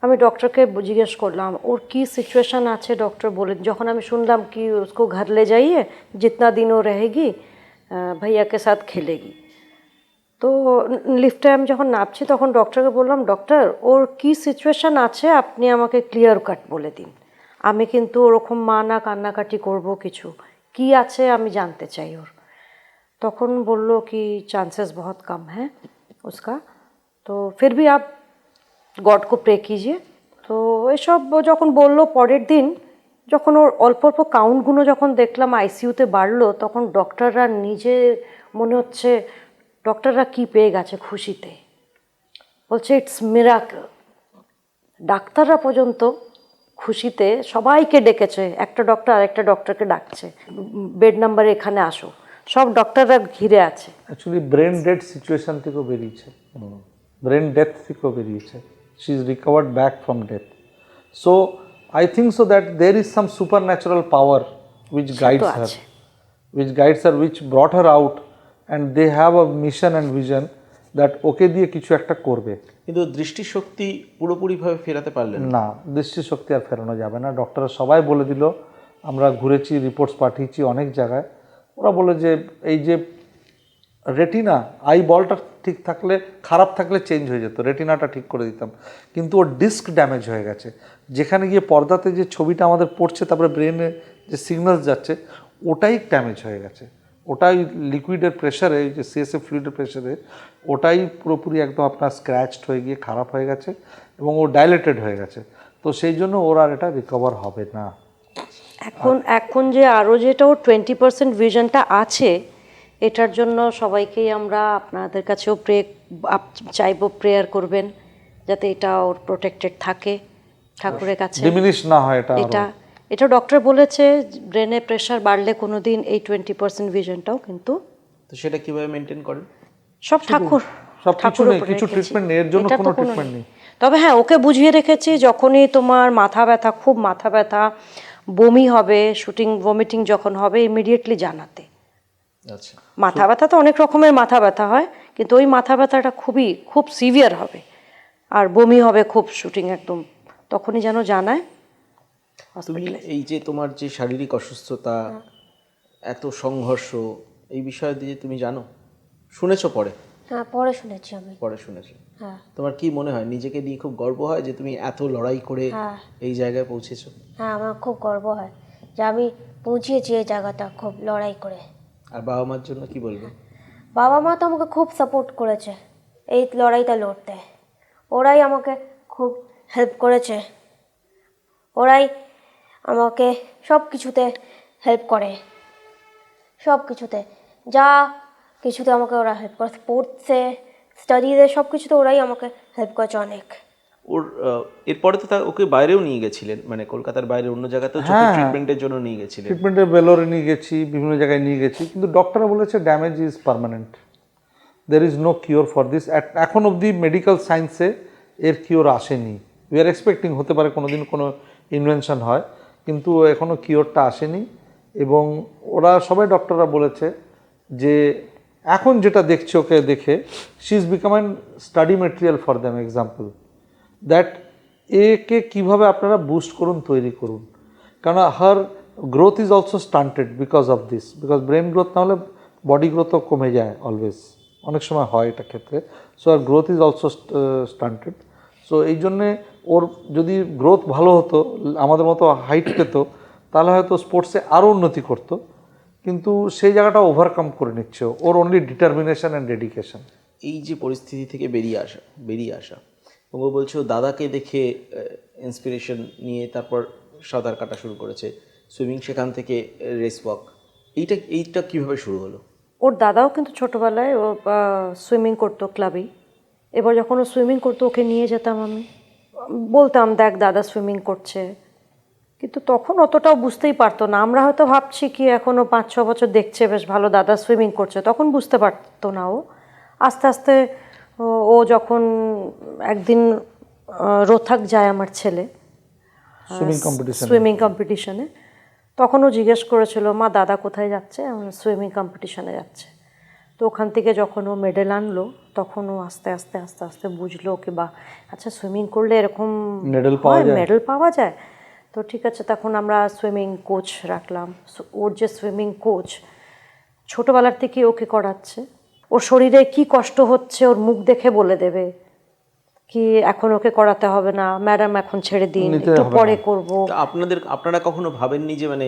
আমি ডক্টরকে জিজ্ঞেস করলাম ওর কি সিচুয়েশন আছে, ডক্টর বলে, যখন আমি শুনলাম কি उसको घर ले जाइए जितना दिन वो रहेगी भैया के साथ खेलेगी। তো লিফটে আমি যখন নামছি তখন ডক্টরকে বললাম, ডক্টর ওর কি সিচুয়েশন আছে আপনি আমাকে ক্লিয়ার কাট বলে দিন, আমি কিন্তু ওরকম মা না কান্নাকাটি করব, কিছু কি আছে আমি জানতে চাই ওর। তখন বলল কি चांसेस बहुत कम है उसका, तो फिर भी आप गॉड को प्रे कीजिए। তো এসব যখন বললো, পরের দিন যখন ওর অল্প অল্প কাউন্টগুলো যখন দেখলাম আইসিইউতে বাড়লো, তখন ডক্টররা নিজে মনে হচ্ছে ডক্টররা কি পেয়ে গেছে খুশিতে, বলছে ইটস মিরাকল। ডাক্তাররা পর্যন্ত খুশিতে সবাইকে ডেকেছে, একটা ডক্টর আরেকটা ডক্টরকে ডাকছে, বেড নাম্বারে এখানে আসো, সব ডক্টররা ঘিরে আছে। অ্যাকচুয়ালি ব্রেন ডেড সিচুয়েশন থেকেও বেরিয়েছে, ব্রেন ডেথ থেকেও বেরিয়েছে, she is recovered back from death. So I think so that there is some supernatural power which guides her, which brought her out, and they have a mission and vision that ওকে দিয়ে কিছু একটা করবে। কিন্তু দৃষ্টিশক্তি পুরোপুরিভাবে ফেরাতে পারলেন না, দৃষ্টিশক্তি আর ফেরানো যাবে না। ডক্টররা সবাই বলে দিল, আমরা ঘুরেছি, রিপোর্টস পাঠিয়েছি অনেক জায়গায়, ওরা বলে যে এই যে রেটিনা, আই বলটা ঠিক থাকলে, খারাপ থাকলে চেঞ্জ হয়ে যেত, রেটিনাটা ঠিক করে দিতাম, কিন্তু ওর ডিস্ক ড্যামেজ হয়ে গেছে, যেখানে গিয়ে পর্দাতে যে ছবিটা আমাদের পড়ছে, তারপরে ব্রেনে যে সিগন্যালস যাচ্ছে, ওটাই ড্যামেজ হয়ে গেছে, ওটাই লিকুইডের প্রেশারে, যে সিএসএফ ফ্লুইডের প্রেশারে ওটাই পুরোপুরি একদম আপনার স্ক্র্যাচড হয়ে গিয়ে খারাপ হয়ে গেছে, এবং ও ডাইলেটেড হয়ে গেছে। তো সেই জন্য ওর আর এটা রিকভার হবে না। এখন যে আরও যেটা ওর 20% ভিশনটা আছে, এটার জন্য সবাইকেই আমরা আপনাদের কাছেও চাইবো, প্রেয়ার করবেন যাতে এটা ওর প্রোটেক্টেড থাকে ঠাকুরের কাছে, ডিমিনিশ না হয় এটা। এটা ডক্টর বলেছে ব্রেনে প্রেশার বাড়লে কোনোদিন এই 20% ভিশনটাও কিন্তু। তো সেটা কিভাবে মেনটেন করেন? সব ঠাকুরের উপরে কিছু ট্রিটমেন্ট নেই, এর জন্য কোনো ট্রিটমেন্ট নেই। তবে হ্যাঁ, ওকে বুঝিয়ে রেখেছি যখনই তোমার মাথা ব্যথা, খুব মাথা ব্যথা, বমি হবে, ভমিটিং যখন হবে, ইমিডিয়েটলি জানাতে। আচ্ছা, মাথা ব্যথা তো অনেক রকমের মাথা ব্যথা হয়, কিন্তু ওই মাথা ব্যথাটা খুব সিভিয়ার হবে, আর বমি হবে খুব, শুটিং একদম তখনই যেন জানায় তুমি হসপিটালে। এই যে তোমার যে শারীরিক অসুস্থতা, এত সংঘর্ষ, এই বিষয় দিয়ে তুমি জানো, শুনেছো পরে? হ্যাঁ, পরে শুনেছি আমি। পরে শুনেছো। হ্যাঁ। তোমার কি মনে হয়, নিজেকে নিয়ে খুব গর্ব হয় যে তুমি এত লড়াই করে হ্যাঁ। এই জায়গায় পৌঁছেছো? হ্যাঁ, আমার খুব গর্ব হয় যে আমি পৌঁছিয়েছি এই জায়গাটা খুব লড়াই করে। আর বাবা মার জন্য কি বলবে? বাবা মা তো আমাকে খুব সাপোর্ট করেছে এই লড়াইটা লড়তে। ওরাই আমাকে খুব হেল্প করেছে, ওরাই আমাকে সব কিছুতে হেল্প করে, সব কিছুতে যা কিছুতে আমাকে ওরা হেল্প করে, স্পোর্টসে, স্টাডিজে, সব কিছুতে ওরাই আমাকে হেল্প করেছে অনেক। ওর এরপরে তো ওকে বাইরেও নিয়ে গেছিলেন, মানে কলকাতার বাইরে অন্য জায়গাতেও চোখের হ্যাঁ। ট্রিটমেন্টের জন্য নিয়ে গেছিলেন। ট্রিটমেন্টে বেলোরে নিয়ে গেছি, বিভিন্ন জায়গায় নিয়ে গেছি, কিন্তু ডক্টররা বলেছে damage is permanent, there is no cure for this. এখন অবধি মেডিকেল সায়েন্সে এর কিওর আসেনি। উই আর এক্সপেক্টিং হতে পারে কোনো দিন কোনো ইনভেনশন হয়, কিন্তু এখনও কিওরটা আসেনি। এবং ওরা সবাই ডক্টররা বলেছে যে এখন যেটা দেখছে ওকে দেখে, she is become an study material for them, example that একে কীভাবে আপনারা বুস্ট করুন, তৈরি করুন। কারণ her growth is also stunted because of this, because brain growth না হলে বডি গ্রোথও কমে যায় অলওয়েজ, অনেক সময় হয় এটা ক্ষেত্রে। So our growth is also stunted. So এই জন্যে ওর যদি গ্রোথ ভালো হতো, আমাদের মতো হাইট পেত, তাহলে হয়তো স্পোর্টসে আরও উন্নতি করতো, কিন্তু সেই জায়গাটা ওভারকাম করে নিচ্ছে ওর অনলি ডিটারমিনেশন অ্যান্ড ডেডিকেশন। এই যে পরিস্থিতি থেকে বেরিয়ে আসা এবং ও বলছো দাদাকে দেখে ইন্সপিরেশন নিয়ে তারপর সাঁতার কাটা শুরু করেছে, সুইমিং সেখান থেকে রেস ওয়াক, এইটা কিভাবে শুরু হলো? ওর দাদাও কিন্তু ছোটোবেলায় ও সুইমিং করতো ক্লাবেই। এবার যখন ও সুইমিং করতো ওকে নিয়ে যেতাম আমি, বলতাম দেখ দাদা সুইমিং করছে, কিন্তু তখন অতটাও বুঝতেই পারতো না। আমরা হয়তো ভাবছি কি এখনও 5-6 বছর দেখছে বেশ ভালো দাদা সুইমিং করছে, তখন বুঝতে পারতো না ও। আস্তে আস্তে ও যখন একদিন রোথাক যায় আমার ছেলে সুইমিং কম্পিটিশনে, তখন ও জিজ্ঞেস করেছিল মা দাদা কোথায় যাচ্ছে, সুইমিং কম্পিটিশনে যাচ্ছে। তো ওখান থেকে যখন ও মেডেল আনলো তখন ও আস্তে আস্তে আস্তে আস্তে বুঝলো কি বা আচ্ছা সুইমিং করলে এরকম মেডেল পাওয়া যায়। তো ঠিক আছে, তখন আমরা সুইমিং কোচ রাখলাম। ওর যে সুইমিং কোচ ছোটোবেলার থেকে ওকে করাচ্ছে, ওর শরীরে কি কষ্ট হচ্ছে ওর মুখ দেখে বলে দেবে কি এখন ওকে করাতে হবে না ম্যাডাম, এখন ছেড়ে দিন, একটু পরে করবো। আপনারা কখনো ভাবেননি যে মানে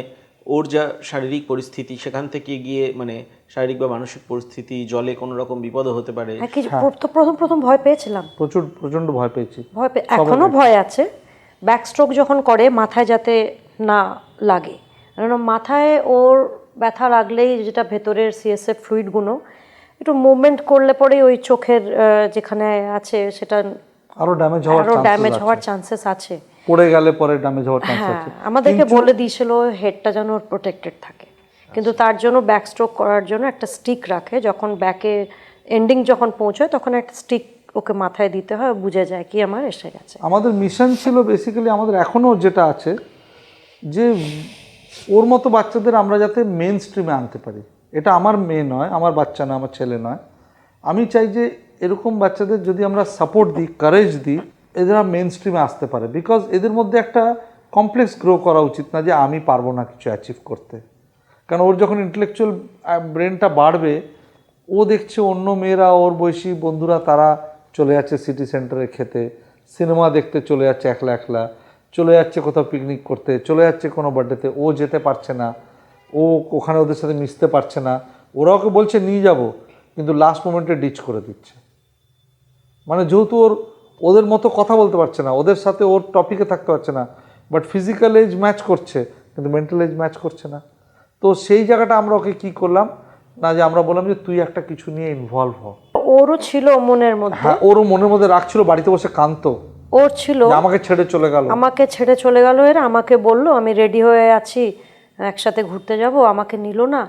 ওর যা শারীরিক পরিস্থিতি সেখান থেকে গিয়ে মানে শারীরিক বা মানসিক পরিস্থিতি, জলে কোনো রকম বিপদও হতে পারে? প্রথম ভয় পেয়েছিলাম, প্রচণ্ড ভয় পেয়েছি, এখনো ভয় আছে। ব্যাকস্ট্রোক যখন করে মাথায় যাতে না লাগে, কারণ মাথায় ওর ব্যথা লাগলেই যেটা ভেতরের সিএসএফ ফ্লুইডগুলো একটু মুভমেন্ট করলে পরে ওই চোখের যেখানে আছে সেটা আরো ড্যামেজ হওয়ার চান্সেস আছে, পড়ে গেলে পরে ড্যামেজ হওয়ার চান্স আছে। আমাদেরকে বলে দিয়েছিল হেডটা যেন প্রোটেক্টেড থাকে, কিন্তু তার জন্য ব্যাকস্ট্রোক করার জন্য একটা স্টিক রাখে, যখন ব্যাকে এন্ডিং যখন পৌঁছয় তখন একটা স্টিক ওকে মাথায় দিতে হয়, বুঝে যায় কি আমার এসে গেছে। আমাদের মিশন ছিল বেসিক্যালি, আমাদের এখনও যেটা আছে, যে ওর মতো বাচ্চাদের আমরা যাতে মেন স্ট্রিমে আনতে পারি। এটা আমার মেয়ে নয়, আমার বাচ্চা না, আমার ছেলে নয়। আমি চাই যে এরকম বাচ্চাদের যদি আমরা সাপোর্ট দিই, কারেজ দিই, এরা মেন স্ট্রিমে আসতে পারে। বিকজ এদের মধ্যে একটা কমপ্লেক্স গ্রো করা উচিত না যে আমি পারবো না কিছু অ্যাচিভ করতে। কারণ ওর যখন ইন্টেলেকচুয়াল ব্রেনটা বাড়বে, ও দেখছে অন্য মেয়েরা, ওর বয়সী বন্ধুরা, তারা চলে যাচ্ছে সিটি সেন্টারে খেতে, সিনেমা দেখতে চলে যাচ্ছে একলা একলা, চলে যাচ্ছে কোথাও পিকনিক করতে, চলে যাচ্ছে কোনো বার্থডেতে, ও যেতে পারছে না, ও ওখানে ওদের সাথে মিশতে পারছে না। ওরা ওকে বলছে নিয়ে যাব, কিন্তু লাস্ট মোমেন্টে ডিচ করে দিচ্ছে। মানে যেহেতু ওদের মতো কথা বলতে পারছে না, ওদের সাথে ওর টপিকে থাকতে পারছে না, বাট ফিজিক্যাল এজ ম্যাচ করছে কিন্তু মেন্টাল এজ ম্যাচ করছে না। তো সেই জায়গাটা আমরা ওকে কী করলাম না, যে আমরা বললাম যে তুই একটা কিছু নিয়ে ইনভলভ হ। ওরও ছিল মনের মধ্যে, হ্যাঁ, ওরও মনের মধ্যে রাখছিল, বাড়িতে বসে কাঁদতো, ওর ছিল আমাকে ছেড়ে চলে গেল। এরা আমাকে বলল আমি রেডি হয়ে আছি, একসাথে ঘুরতে যাব, আমাকে নিল না।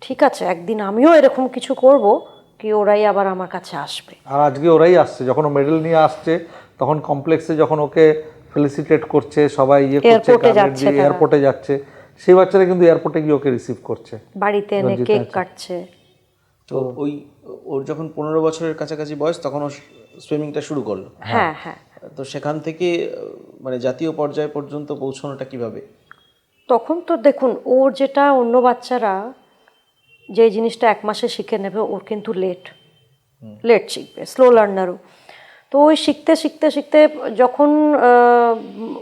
ঠিক আছে, একদিন আমিও এরকম কিছু করব কি ওরাই আবার আমার কাছে আসবে। আর আজকে ওরাই আসছে, যখন ও মেডেল নিয়ে আসছে তখন কমপ্লেক্সে যখন ওকে ফেলিসিটেট করছে সবাই, এয়ারপোর্টে যাচ্ছে, সেই বাচ্চারা কিন্তু এয়ারপোর্টে গিয়ে ওকে রিসিভ করছে, বাড়িতে এনে কেক কাটছে। তো ওই ওর যখন 15 বছরের কাছাকাছি বয়স তখন ও সুইমিংটা শুরু করলো। হ্যাঁ হ্যাঁ তো সেখান থেকে মানে জাতীয় পর্যায় পর্যন্ত পৌঁছানোটা কিভাবে? তখন তো দেখুন ওর যেটা অন্য বাচ্চারা যে জিনিসটা 1 মাসে শিখে নেবে ওর কিন্তু লেট শিখবে, স্লো লার্নারও। তো ওই শিখতে শিখতে শিখতে যখন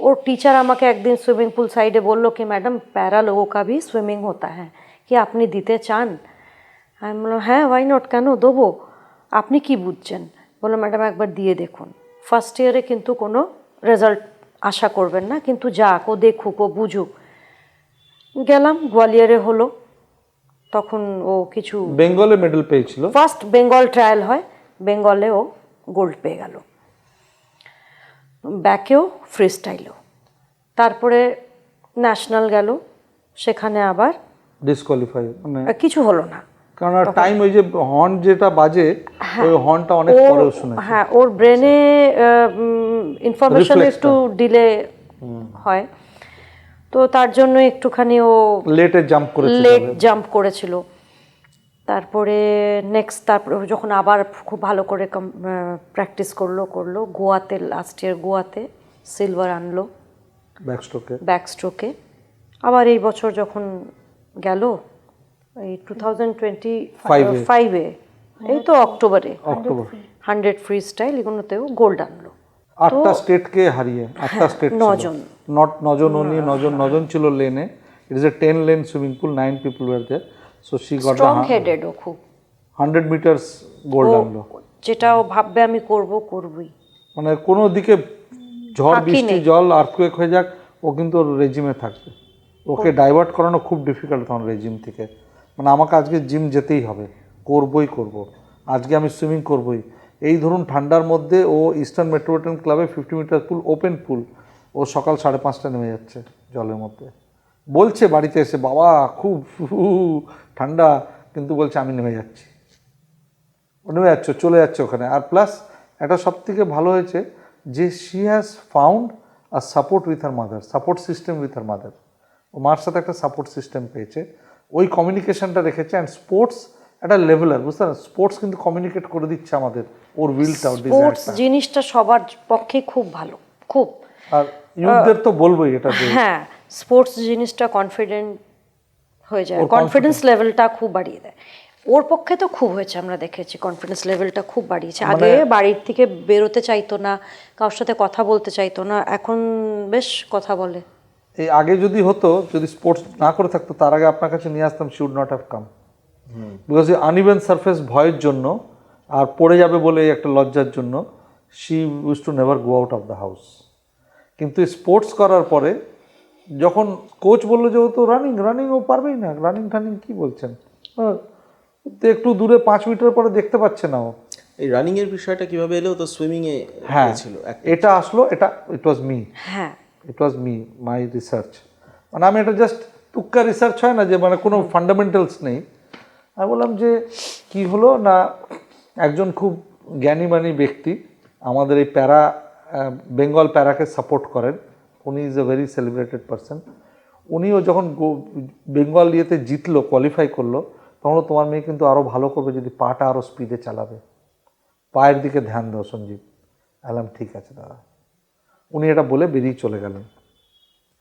ওর টিচার আমাকে একদিন সুইমিং পুল সাইডে বললো কি ম্যাডাম প্যারা লোগোं का भी সুইমিং होता है কি আপনি দিতে চান? আমি বললাম হ্যাঁ ওয়াই নট, কেন দেবো, আপনি কি বুঝছেন? বললো ম্যাডাম একবার দিয়ে দেখুন। ফার্স্ট ইয়ারে কিন্তু কোনো রেজাল্ট আশা করবেন না, কিন্তু যাক ও দেখুক ও বুঝুক। গেলাম, গোয়ালিয়রে হলো, তখন ও কিছু বেঙ্গলে মেডেল পেয়েছিল। ফার্স্ট বেঙ্গল ট্রায়াল হয়, বেঙ্গলে ও গোল্ড পেয়ে গেল, ব্যাকেও ফ্রি স্টাইলেও। তারপরে ন্যাশনাল গেল, সেখানে আবার ডিসকোয়ালিফাই মানে কিছু হলো না, কারণ টাইম ওই যে হর্ন যেটা বাজে ওই হর্নটা অনেক পরেও শুনে। হ্যাঁ ওর ব্রেনে ইনফরমেশন একটু ডিলে হয়, তো তার জন্য একটুখানি ও লেটে জাম্প করেছিল। তারপরে তারপরে যখন আবার খুব ভালো করে প্র্যাকটিস করলো গোয়াতে, লাস্ট ইয়ার গোয়াতে সিলভার আনলো ব্যাকস্ট্রোকে। আবার এই বছর যখন গেল এই 2025-এ এই তো অক্টোবরে 100 ফ্রি স্টাইল এগুলোতেও গোল্ড আনলো। 8টা স্টেটকে হারিয়ে, 8টা স্টেট 9জন ছিল লেনে। It is a 10 lane swimming pool, 9 people were there, so she got strong headed ও খুব 100 মিটারস গোল্ড আনলো। যেটা ও ভাববে আমি করবই, মানে কোনো দিকে ঝড় বৃষ্টি জল আর্থকুয়েক হয়ে যাক ও কিন্তু ওর রেজিমে থাকবে। ওকে ডাইভার্ট করানো খুব ডিফিকাল্ট তখন রেজিম থেকে। মানে আমাকে আজকে জিম যেতেই হবে, করব, আজকে আমি সুইমিং করবই। এই ধরুন ঠান্ডার মধ্যে ও ইস্টার্ন মেট্রোপলিটন ক্লাবে 50 মিটার পুল, ওপেন পুল, ও সকাল 5:30 নেমে যাচ্ছে জলের মধ্যে। বলছে বাড়িতে এসে বাবা খুব ঠান্ডা, কিন্তু বলছে আমি নেমে যাচ্ছি। ও নেমে যাচ্ছে, চলে যাচ্ছে ওখানে। আর প্লাস একটা সব থেকে ভালো হয়েছে যে she has found a support with her mother, support system with her mother. ও মার সাথে একটা সাপোর্ট সিস্টেম পেয়েছে, ওই কমিউনিকেশনটা রেখেছে। অ্যান্ড স্পোর্টস একটা লেভেলার, বুঝতে পারেন, স্পোর্টস কিন্তু কমিউনিকেট করে দিচ্ছে আমাদের ওর উইলটা, ওর স্পোর্টস ডিজায়ারটা। জিনিসটা সবার পক্ষে খুব ভালো, খুব। আর ইউথদের তো বলবোই এটা যে হ্যাঁ স্পোর্টস জিনিসটা কনফিডেন্ট হয়ে যায়, কনফিডেন্স লেভেলটা খুব বাড়িয়ে দেয়। ওর পক্ষে তো খুব হয়েছে, আমরা দেখেছি কনফিডেন্স লেভেলটা খুব বাড়িয়েছে। আগে বাড়ির থেকে বেরোতে চাইতো না, কারোর সাথে কথা বলতে চাইতো না, এখন বেশ কথা বলে। এই আগে যদি হতো, যদি স্পোর্টস না করে থাকতো, তার আগে আপনার কাছে নিয়ে আসতাম, she would not have come. Because এই আনইভেন সারফেস ভয়ের জন্য আর পড়ে যাবে বলে একটা লজ্জার জন্য she use to never go out of the house. কিন্তু স্পোর্টস করার পরে যখন কোচ বললো যে ও তো রানিং ও পারবেই না, রানিং কী বলছেন, তো একটু দূরে 5 মিটার পরে দেখতে পাচ্ছে না ও। এই রানিং এর বিষয়টা কিভাবে এলো? তো সুইমিং এ ছিল এটা আসলো, ইট ওয়াজ মি, হ্যাঁ ইট ওয়াজ মি, মাই রিসার্চ। মানে আমি এটা জাস্ট টুক্কা রিসার্চ হয় না যে মানে কোনো ফান্ডামেন্টালস নেই। আমি বললাম যে কি হলো না, একজন খুব জ্ঞানীমানী ব্যক্তি আমাদের এই বেঙ্গল প্যারাকে সাপোর্ট করেন, উনি is a very celebrated person. উনিও যখন বেঙ্গল ইয়েতে জিতলো, কোয়ালিফাই করলো, তখন তোমার মেয়ে কিন্তু আরও ভালো করবে যদি পাটা আরও স্পিডে চালাবে, পায়ের দিকে ধ্যান দাও সঞ্জীব। বললাম ঠিক আছে দাদা। উনি এটা বলে বেরিয়ে চলে গেলেন।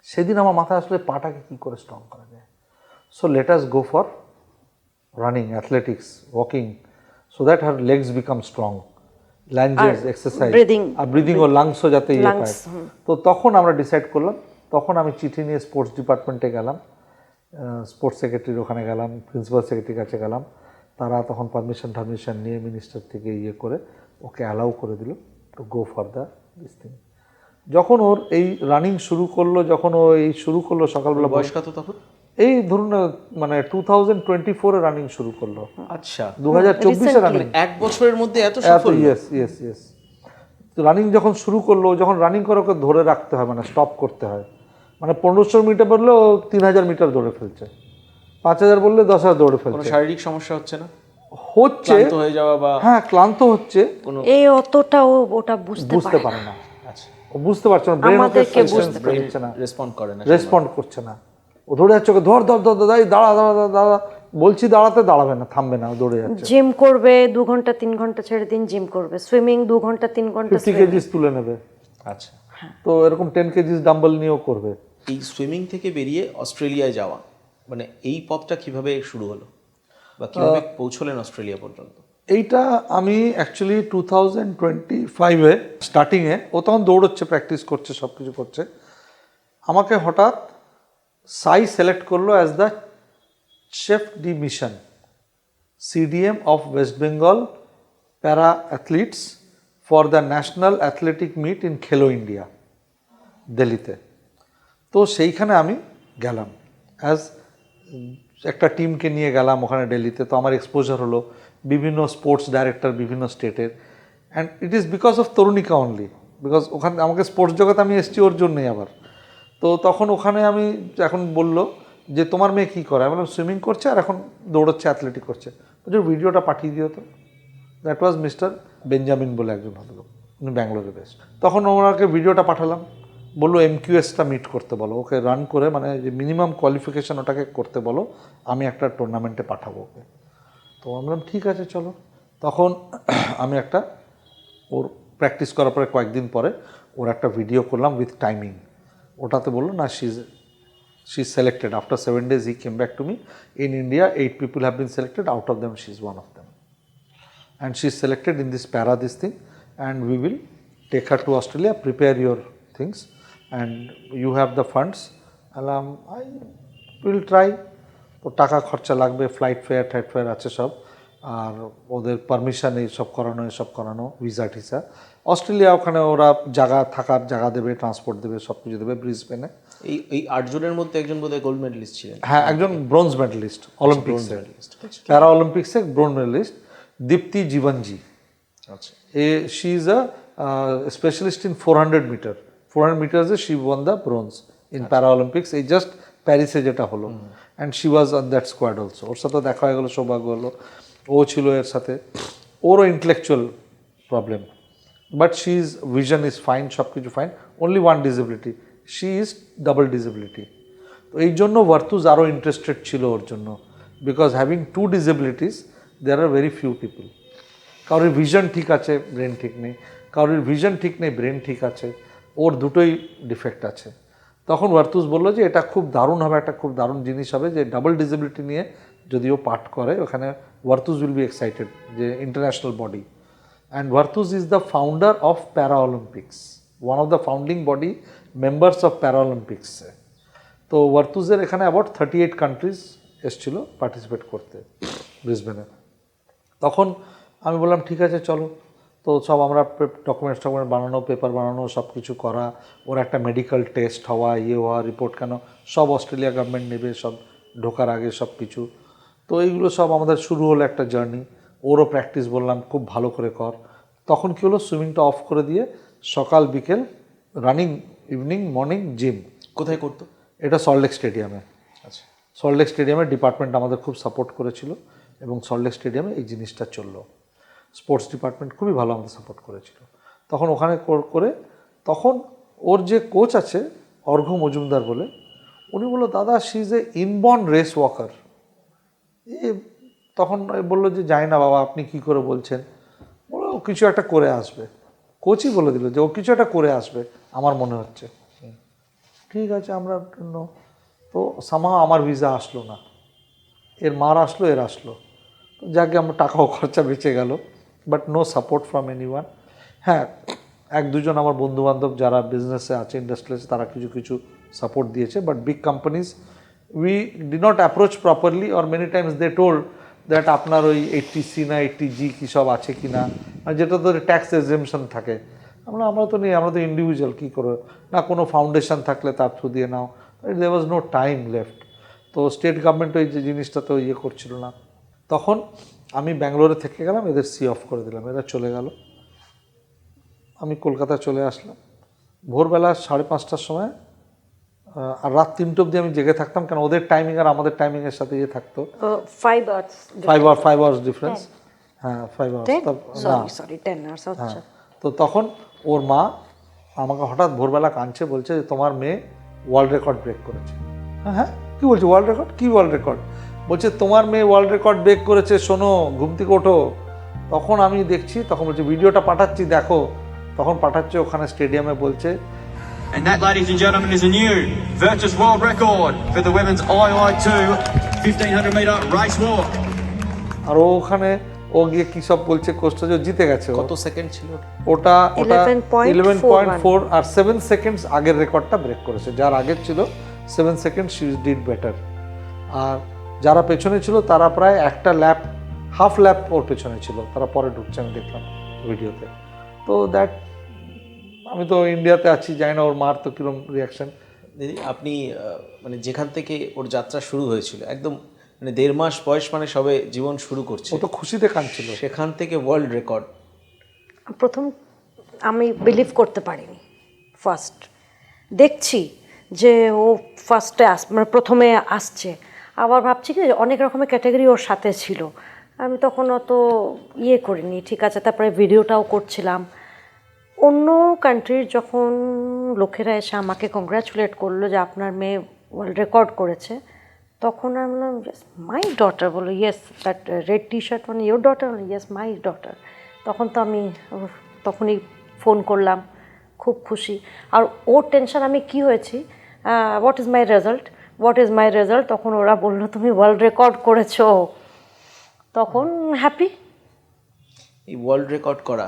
সেদিন আমার মাথায় আসলে পাটাকে কী করে স্ট্রং করা যায়। So let us go for running, athletics, walking, so that her legs become strong, lunges, exercise, আর ব্রিদিং ও লাংসও যাতে ইয়ে পায়। তো তখন আমরা ডিসাইড করলাম, তখন আমি চিঠি নিয়ে স্পোর্টস ডিপার্টমেন্টে গেলাম, স্পোর্টস সেক্রেটারির ওখানে গেলাম, প্রিন্সিপাল সেক্রেটারির কাছে গেলাম। তারা তখন পারমিশন নিয়ে মিনিস্টার থেকে ইয়ে করে ওকে অ্যালাউ করে দিল to go for the this thing. যখন ওর এই রানিং শুরু করলো, সকালবেলা, বয়স কত তখন? এই ধরুন মানে 2024-এ রানিং শুরু করলো। আচ্ছা, 2024-এ রানিং, 1 বছরের মধ্যে এত সাফল্য? ইয়েস। রানিং যখন শুরু করলো, যখন রানিং করে ওকে ধরে রাখতে হয়, মানে স্টপ করতে হয়। মানে 1500 মিটার বললে ও 3000 মিটার দৌড়ে ফেলছে, 5000 বললে 10,000 দৌড়ে ফেলছে। কোনো শারীরিক সমস্যা হচ্ছে না? হচ্ছে, ক্লান্ত হয়ে যাওয়া বা হ্যাঁ ক্লান্ত হচ্ছে, এই অতটা ওটা বুঝতে পারে না। আচ্ছা, ও বুঝতে পারছে না, ব্রেন ওকে রেসপন্ড করে না, রেসপন্ড করছে না। ও ধরে যাচ্ছে, ওকে ধর দাঁড়া, বলছি দাঁড়াতে, দাঁড়াবে না, থামবে না, দৌড়ে যাচ্ছে। জিম করবে 2 ঘন্টা 3 ঘন্টা ছেড়ে দিন, জিম করবে, সুইমিং 2 ঘন্টা 3 ঘন্টা 50 কেজিস তুলে নেবে। আচ্ছা, তো এরকম 10 কেজিস ডাম্বল নিয়েও করবে। এই সুইমিং থেকে বেরিয়ে অস্ট্রেলিয়ায় যাওয়া, মানে এই পথটা কিভাবে শুরু হলো বা কিভাবে পৌঁছলেন অস্ট্রেলিয়া পর্যন্ত? এইটা আমি অ্যাকচুয়ালি 2025-এ স্টার্টিংয়ে, ও তখন দৌড়চ্ছে, প্র্যাকটিস করছে, সব কিছু করছে। আমাকে হঠাৎ সাই সিলেক্ট করলো as the chef de mission, CDM of West Bengal para athletes for the national athletic meet in Khelo India, দিল্লিতে। তো সেইখানে আমি গেলাম অ্যাজ একটা টিমকে নিয়ে গেলাম ওখানে দিল্লিতে। তো আমার এক্সপোজার হলো বিভিন্ন স্পোর্টস ডাইরেক্টর বিভিন্ন স্টেটের, and it is because of Tarunika only, because ওখানে আমাকে স্পোর্টস জগতে আমি এসছি ওর জন্যই আবার। তো তখন ওখানে আমি, এখন বললো যে তোমার মেয়ে কী করে, আমি বললাম সুইমিং করছে আর এখন দৌড়চ্ছে, অ্যাথলেটিক করছে। বলছে ভিডিওটা পাঠিয়ে দিও তো। দ্যাট ওয়াজ মিস্টার বেঞ্জামিন বলে একজন ভদ্রলোক, উনি ব্যাঙ্গালোরে বেস্ট। তখন ওনাকে ভিডিওটা পাঠালাম, বললো MQSটা মিট করতে বলো, ওকে রান করে, মানে যে মিনিমাম কোয়ালিফিকেশান ওটাকে করতে বলো, আমি একটা টুর্নামেন্টে পাঠাবো ওকে। তো আমি বললাম ঠিক আছে চলো। তখন আমি একটা, ওর প্র্যাকটিস করার পরে কয়েকদিন পরে ওর একটা ভিডিও করলাম উইথ টাইমিং। ওটাতে বললো না, she is selected. After 7 days he came back to me. In India 8 people have been selected, out of them she is one of them. And she is selected in this para, this thing, and we will take her to Australia, prepare your things, and you have the funds. I will try. তো টাকা খরচা লাগবে, flight fair tight fair আছে সব, আর ওদের permission এই সব করানো, ভিসা টিসা। অস্ট্রেলিয়া ওখানে ওরা জায়গা, থাকার জায়গা দেবে, ট্রান্সপোর্ট দেবে, সব কিছু দেবে ব্রিসবেনে। এই 8 জনের মধ্যে একজন বোধহয় গোল্ড মেডেলিস্ট ছিলেন। হ্যাঁ, একজন ব্রোঞ্জ মেডেলিস্ট অলিম্পিক্সে, প্যারা অলিম্পিক্সে ব্রোঞ্জ মেডেলিস্ট, দীপ্তি জীবনজি। আচ্ছা, she is a specialist in 400 metre. 400 মিটার্সে she won the bronze in Paralympics, এই জাস্ট প্যারিসে যেটা হলো। And she was on that squad also. ওর সাথে দেখা হয়ে গেলো, সৌভাগ্য হলো, ও ছিল এর সাথে। ওরও intellectual problem, but she is vision is fine, সব কিছু fine, only one disability, she is double disability. তো এই জন্য ভার্তুজ আরও ইন্টারেস্টেড ছিল ওর জন্য, because having 2 disabilities there are very few people. কারোর ভিশন ঠিক আছে, ব্রেন ঠিক নেই, কারোর ভিশন ঠিক নেই, ব্রেন ঠিক আছে, ওর দুটোই ডিফেক্ট আছে। তখন ভার্তুজ বললো যে এটা খুব দারুণ হবে, একটা খুব দারুণ জিনিস হবে, যে ডাবল ডিসেবিলিটি নিয়ে যদি ও পাঠ করে ওখানে, ভার্তুজ উইল বি এক্সাইটেড, যে ইন্টারন্যাশনাল বডি। অ্যান্ড ভার্তুজ is the founder of Paralympics, one of the founding body members of para অলিম্পিক্সে। তো ভার্তুজের এখানে অ্যাবাউট 38 কান্ট্রিজ এসেছিলো পার্টিসিপেট করতে ব্রিসবেনে। তখন আমি বললাম ঠিক আছে চলো। তো সব আমরা ডকুমেন্টস বানানো, পেপার বানানো, সব কিছু করা, ওর একটা মেডিকেল টেস্ট হওয়া, হওয়া, রিপোর্ট কেন সব অস্ট্রেলিয়া গভর্নমেন্ট নেবে, সব ঢোকার আগে সব কিছু। তো এইগুলো সব আমাদের শুরু হলো একটা জার্নি। ওরও প্র্যাকটিস বললাম খুব ভালো করে কর। তখন কী হলো, সুইমিংটা অফ করে দিয়ে সকাল বিকেল রানিং, ইভিনিং মর্নিং জিম। কোথায় করতো এটা সল্টলেক স্টেডিয়ামে। আচ্ছা, সল্টলেক স্টেডিয়ামের ডিপার্টমেন্ট আমাদের খুব সাপোর্ট করেছিল, এবং সল্টলেক স্টেডিয়ামে এই জিনিসটা চললো। স্পোর্টস ডিপার্টমেন্ট খুবই ভালো আমাদের সাপোর্ট করেছিল। তখন ওখানে করে, তখন ওর যে কোচ আছে অর্ঘ্য মজুমদার বলে, উনি বললো দাদা she is a inborn race walker. তখন বললো যে যাই না বাবা, আপনি কি করে বলছেন, বলো ও কিছু একটা করে আসবে। কোচই বলে দিল যে ও কিছু একটা করে আসবে, আমার মনে হচ্ছে। ঠিক আছে, আমরা তো সামাও আমার ভিসা আসলো না, এর মার আসলো, এর আসলো, যাকে আমার টাকাও খরচা বেঁচে গেল, but no support from anyone. হ্যাঁ, 1-2 আমার বন্ধুবান্ধব যারা বিজনেসে আছে, ইন্ডাস্ট্রিতে, তারা কিছু কিছু সাপোর্ট দিয়েছে, but big companies we did not approach properly, or many times they told that আপনার ওই 80C না 80G কী সব আছে কি না, যেটা তো ট্যাক্স এক্সেমশন থাকে। আমরা তো নেই, আমরা তো ইন্ডিভিজুয়াল, কী করে না, কোনো ফাউন্ডেশন থাকলে তার থ্রু দিয়ে নাও। দেয়ার ওয়াজ নো টাইম লেফট। তো স্টেট গভর্নমেন্ট ওই যে জিনিসটা তো ইয়ে করছিল না। তখন আমি ব্যাঙ্গালোরে থেকে গেলাম, এদের সি অফ করে দিলাম, এরা চলে গেল, আমি কলকাতা চলে আসলাম। ভোরবেলা 5:30টার সময়, আর রাত 3টে অবধি আমি জেগে থাকতাম, কারণ ওদের টাইমিং আর আমাদের টাইমিংয়ের সাথে ইয়ে থাকতো, 5 hours ডিফারেন্স। হ্যাঁ, 5 hours। Sorry 10 hours। আচ্ছা, তো তখন ওর মা আমাকে হঠাৎ ভোরবেলা কাঁদছে, বলছে যে তোমার মেয়ে ওয়ার্ল্ড রেকর্ড ব্রেক করেছে। হ্যাঁ, কী বলছি ওয়ার্ল্ড রেকর্ড, কী ওয়ার্ল্ড রেকর্ড? বলছে তোমার মেয়ে ওয়ার্ল্ড রেকর্ড ব্রেক করেছে, শোনো ঘুম থেকে ওঠো। তখন আমি দেখছি, তখন বলছে ভিডিওটা পাঠাচ্ছি দেখো, তখন পাঠাচ্ছে ওখানে স্টেডিয়ামে বলছে And that, ladies and gentlemen, is a new Virtus World Record for the women's II2 1500 metre race walk. আর ও ওখানে ও গিয়ে কি সব বলছে, কোচটা যে জিতে গেছে ও। কত সেকেন্ড ছিল ওটা? ওটা ওটা 11.41 11.4 আর 7 সেকেন্ডস আগের রেকর্ডটা ব্রেক করেছে, যার আগের ছিল 7 সেকেন্ড শি ডিড বেটার। আর যারা পেছনে ছিল তারা প্রায় একটা ল্যাপ, হাফ ল্যাপ ওর পেছনে ছিল, তারা পরে ঢুকছে আমি দেখলাম ভিডিওতে। তো দ্যাট, আমি তো ইন্ডিয়াতে আছি, জানি না ওর মার তো কীরকম রিয়াকশন। দিদি আপনি মানে যেখান থেকে ওর যাত্রা শুরু হয়েছিল, একদম মানে 1.5 মাস বয়স, মানে সবে জীবন শুরু করছে, ও তো খুশিতে কাঁদছিল। সেখান থেকে ওয়ার্ল্ড রেকর্ড। প্রথম আমি বিলিভ করতে পারিনি। ফার্স্ট দেখছি যে ও ফার্স্টে মানে প্রথমে আসছে, আবার ভাবছি কি অনেক রকমের ক্যাটাগরি ওর সাথে ছিল, আমি তখন অত ইয়ে করিনি, ঠিক আছে। তারপরে ভিডিওটাও করছিলাম। অন্য কান্ট্রির যখন লোকেরা এসে আমাকে কংগ্রাচুলেট করলো যে আপনার মেয়ে ওয়ার্ল্ড রেকর্ড করেছে, তখন আমি বললাম ইয়েস মাই ডটার। বললো yes that red T shirt মানে your daughter? Yes my daughter. তখন তো আমি তখনই ফোন করলাম, খুব খুশি। আর ওর টেনশন আমি কি হয়েছি, what is my result, what is my result. তখন ওরা বললো তুমি ওয়ার্ল্ড রেকর্ড করেছো, তখন হ্যাপি। এই ওয়ার্ল্ড রেকর্ড করা,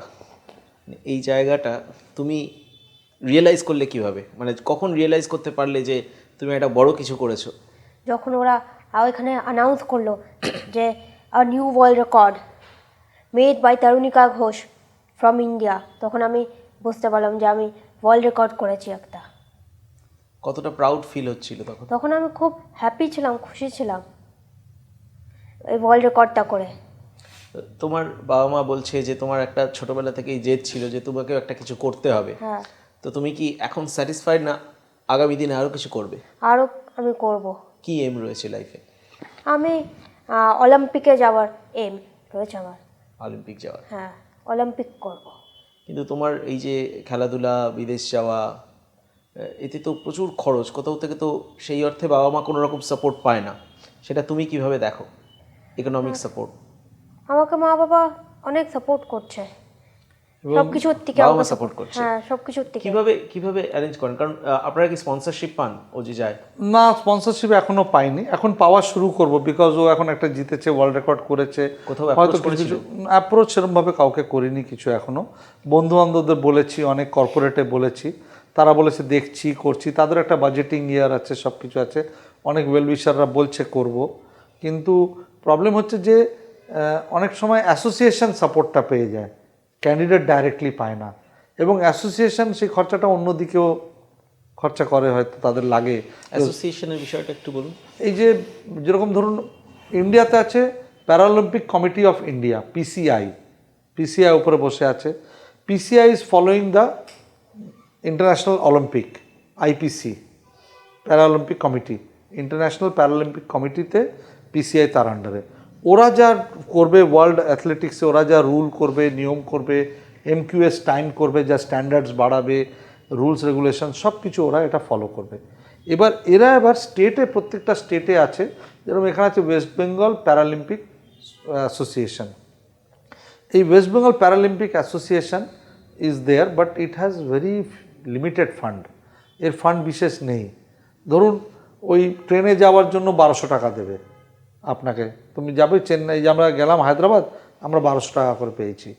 এই জায়গাটা তুমি রিয়েলাইজ করলে কিভাবে, মানে কখন রিয়েলাইজ করতে পারলে যে তুমি একটা বড় কিছু করেছো? যখন ওরা এখানে অ্যানাউন্স করলো যে a new world record made by Tarunika Ghosh from India, তখন আমি বুঝতে পারলাম যে আমি ওয়ার্ল্ড রেকর্ড করেছি একটা। কতটা প্রাউড ফিল হচ্ছিল তখন? তখন আমি খুব হ্যাপি ছিলাম, খুশি ছিলাম এই ওয়ার্ল্ড রেকর্ডটা করে। তোমার বাবা মা বলছে যে তোমার একটা ছোটবেলা থেকেই জেদ ছিল যে তোমাকেও একটা কিছু করতে হবে, হ্যাঁ, তো তুমি কি এখন স্যাটিসফাইড না আগামী দিনে আরও কিছু করবে? আরও আমি করব। কি এম রয়েছে লাইফে? আমি অলিম্পিকে যাওয়ার এম রয়েছে আমার। অলিম্পিক যাওয়ার? হ্যাঁ, অলিম্পিক করব। কিন্তু তোমার এই যে খেলাধুলা, বিদেশ যাওয়া, এতে তো প্রচুর খরচ, কোথাও থেকে তো সেই অর্থে বাবা মা কোনো রকম সাপোর্ট পায় না, সেটা তুমি কিভাবে দেখো, ইকোনমিক সাপোর্ট? আমাকে মা বাবা অনেক সাপোর্ট করছে সব কিছুর থেকে। বাবা মা আমাকে সাপোর্ট করছে? হ্যাঁ, সব কিছুর থেকে। কিভাবে অ্যারেঞ্জ করেন? কারণ আপনারা কি স্পন্সরশিপ পান ও যে যায়? না, স্পন্সরশিপ এখনো পাইনি, এখন পাওয়া শুরু করব, বিকজ ও এখন একটা জিতেছে, ওয়ার্ল্ড রেকর্ড করেছে। কোথাও হয়তো কিছু অ্যাপ্রোচ সেরকমভাবে কাউকে করিনি কিছু এখনো। বন্ধু বান্ধবদের বলেছি, অনেক কর্পোরেটে বলেছি, তারা বলেছে দেখছি করছি, তাদের একটা বাজেটিং ইয়ার আছে, সব কিছু আছে, অনেক ওয়েলউইশাররা বলছে করব। কিন্তু প্রবলেম হচ্ছে যে অনেক সময় অ্যাসোসিয়েশন সাপোর্টটা পেয়ে যায়, ক্যান্ডিডেট ডাইরেক্টলি পায় না, এবং অ্যাসোসিয়েশন সেই খরচাটা অন্যদিকেও খরচা করে, হয়তো তাদের লাগে। অ্যাসোসিয়েশনের বিষয়টা একটু বলুন। এই যে যেরকম ধরুন ইন্ডিয়াতে আছে Paralympic committee of India, PCI উপরে বসে আছে। PCI is following the international Olympic, IPC Paralympic committee, international Paralympic কমিটিতে পিসিআই তার আন্ডারে। ওরা যা করবে ওয়ার্ল্ড অ্যাথলেটিক্সে, ওরা যা রুল করবে, নিয়ম করবে, এমকিউএস টাইম করবে, যা স্ট্যান্ডার্ডস বাড়াবে, রুলস রেগুলেশন সব কিছু ওরা এটা ফলো করবে। এবার স্টেটে, প্রত্যেকটা স্টেটে আছে, যেরকম এখানে আছে ওয়েস্ট বেঙ্গল প্যারালিম্পিক অ্যাসোসিয়েশন। এই West Bengal Paralympic Association is there, but it has very limited fund, এর ফান্ড বিশেষ নেই। ধরুন ওই ট্রেনে যাওয়ার জন্য 1200 টাকা দেবে আপনাকে, তুমি যাবে চেন্নাই, যে আমরা গেলাম হায়দ্রাবাদ, আমরা 1200 টাকা করে পেয়েছি,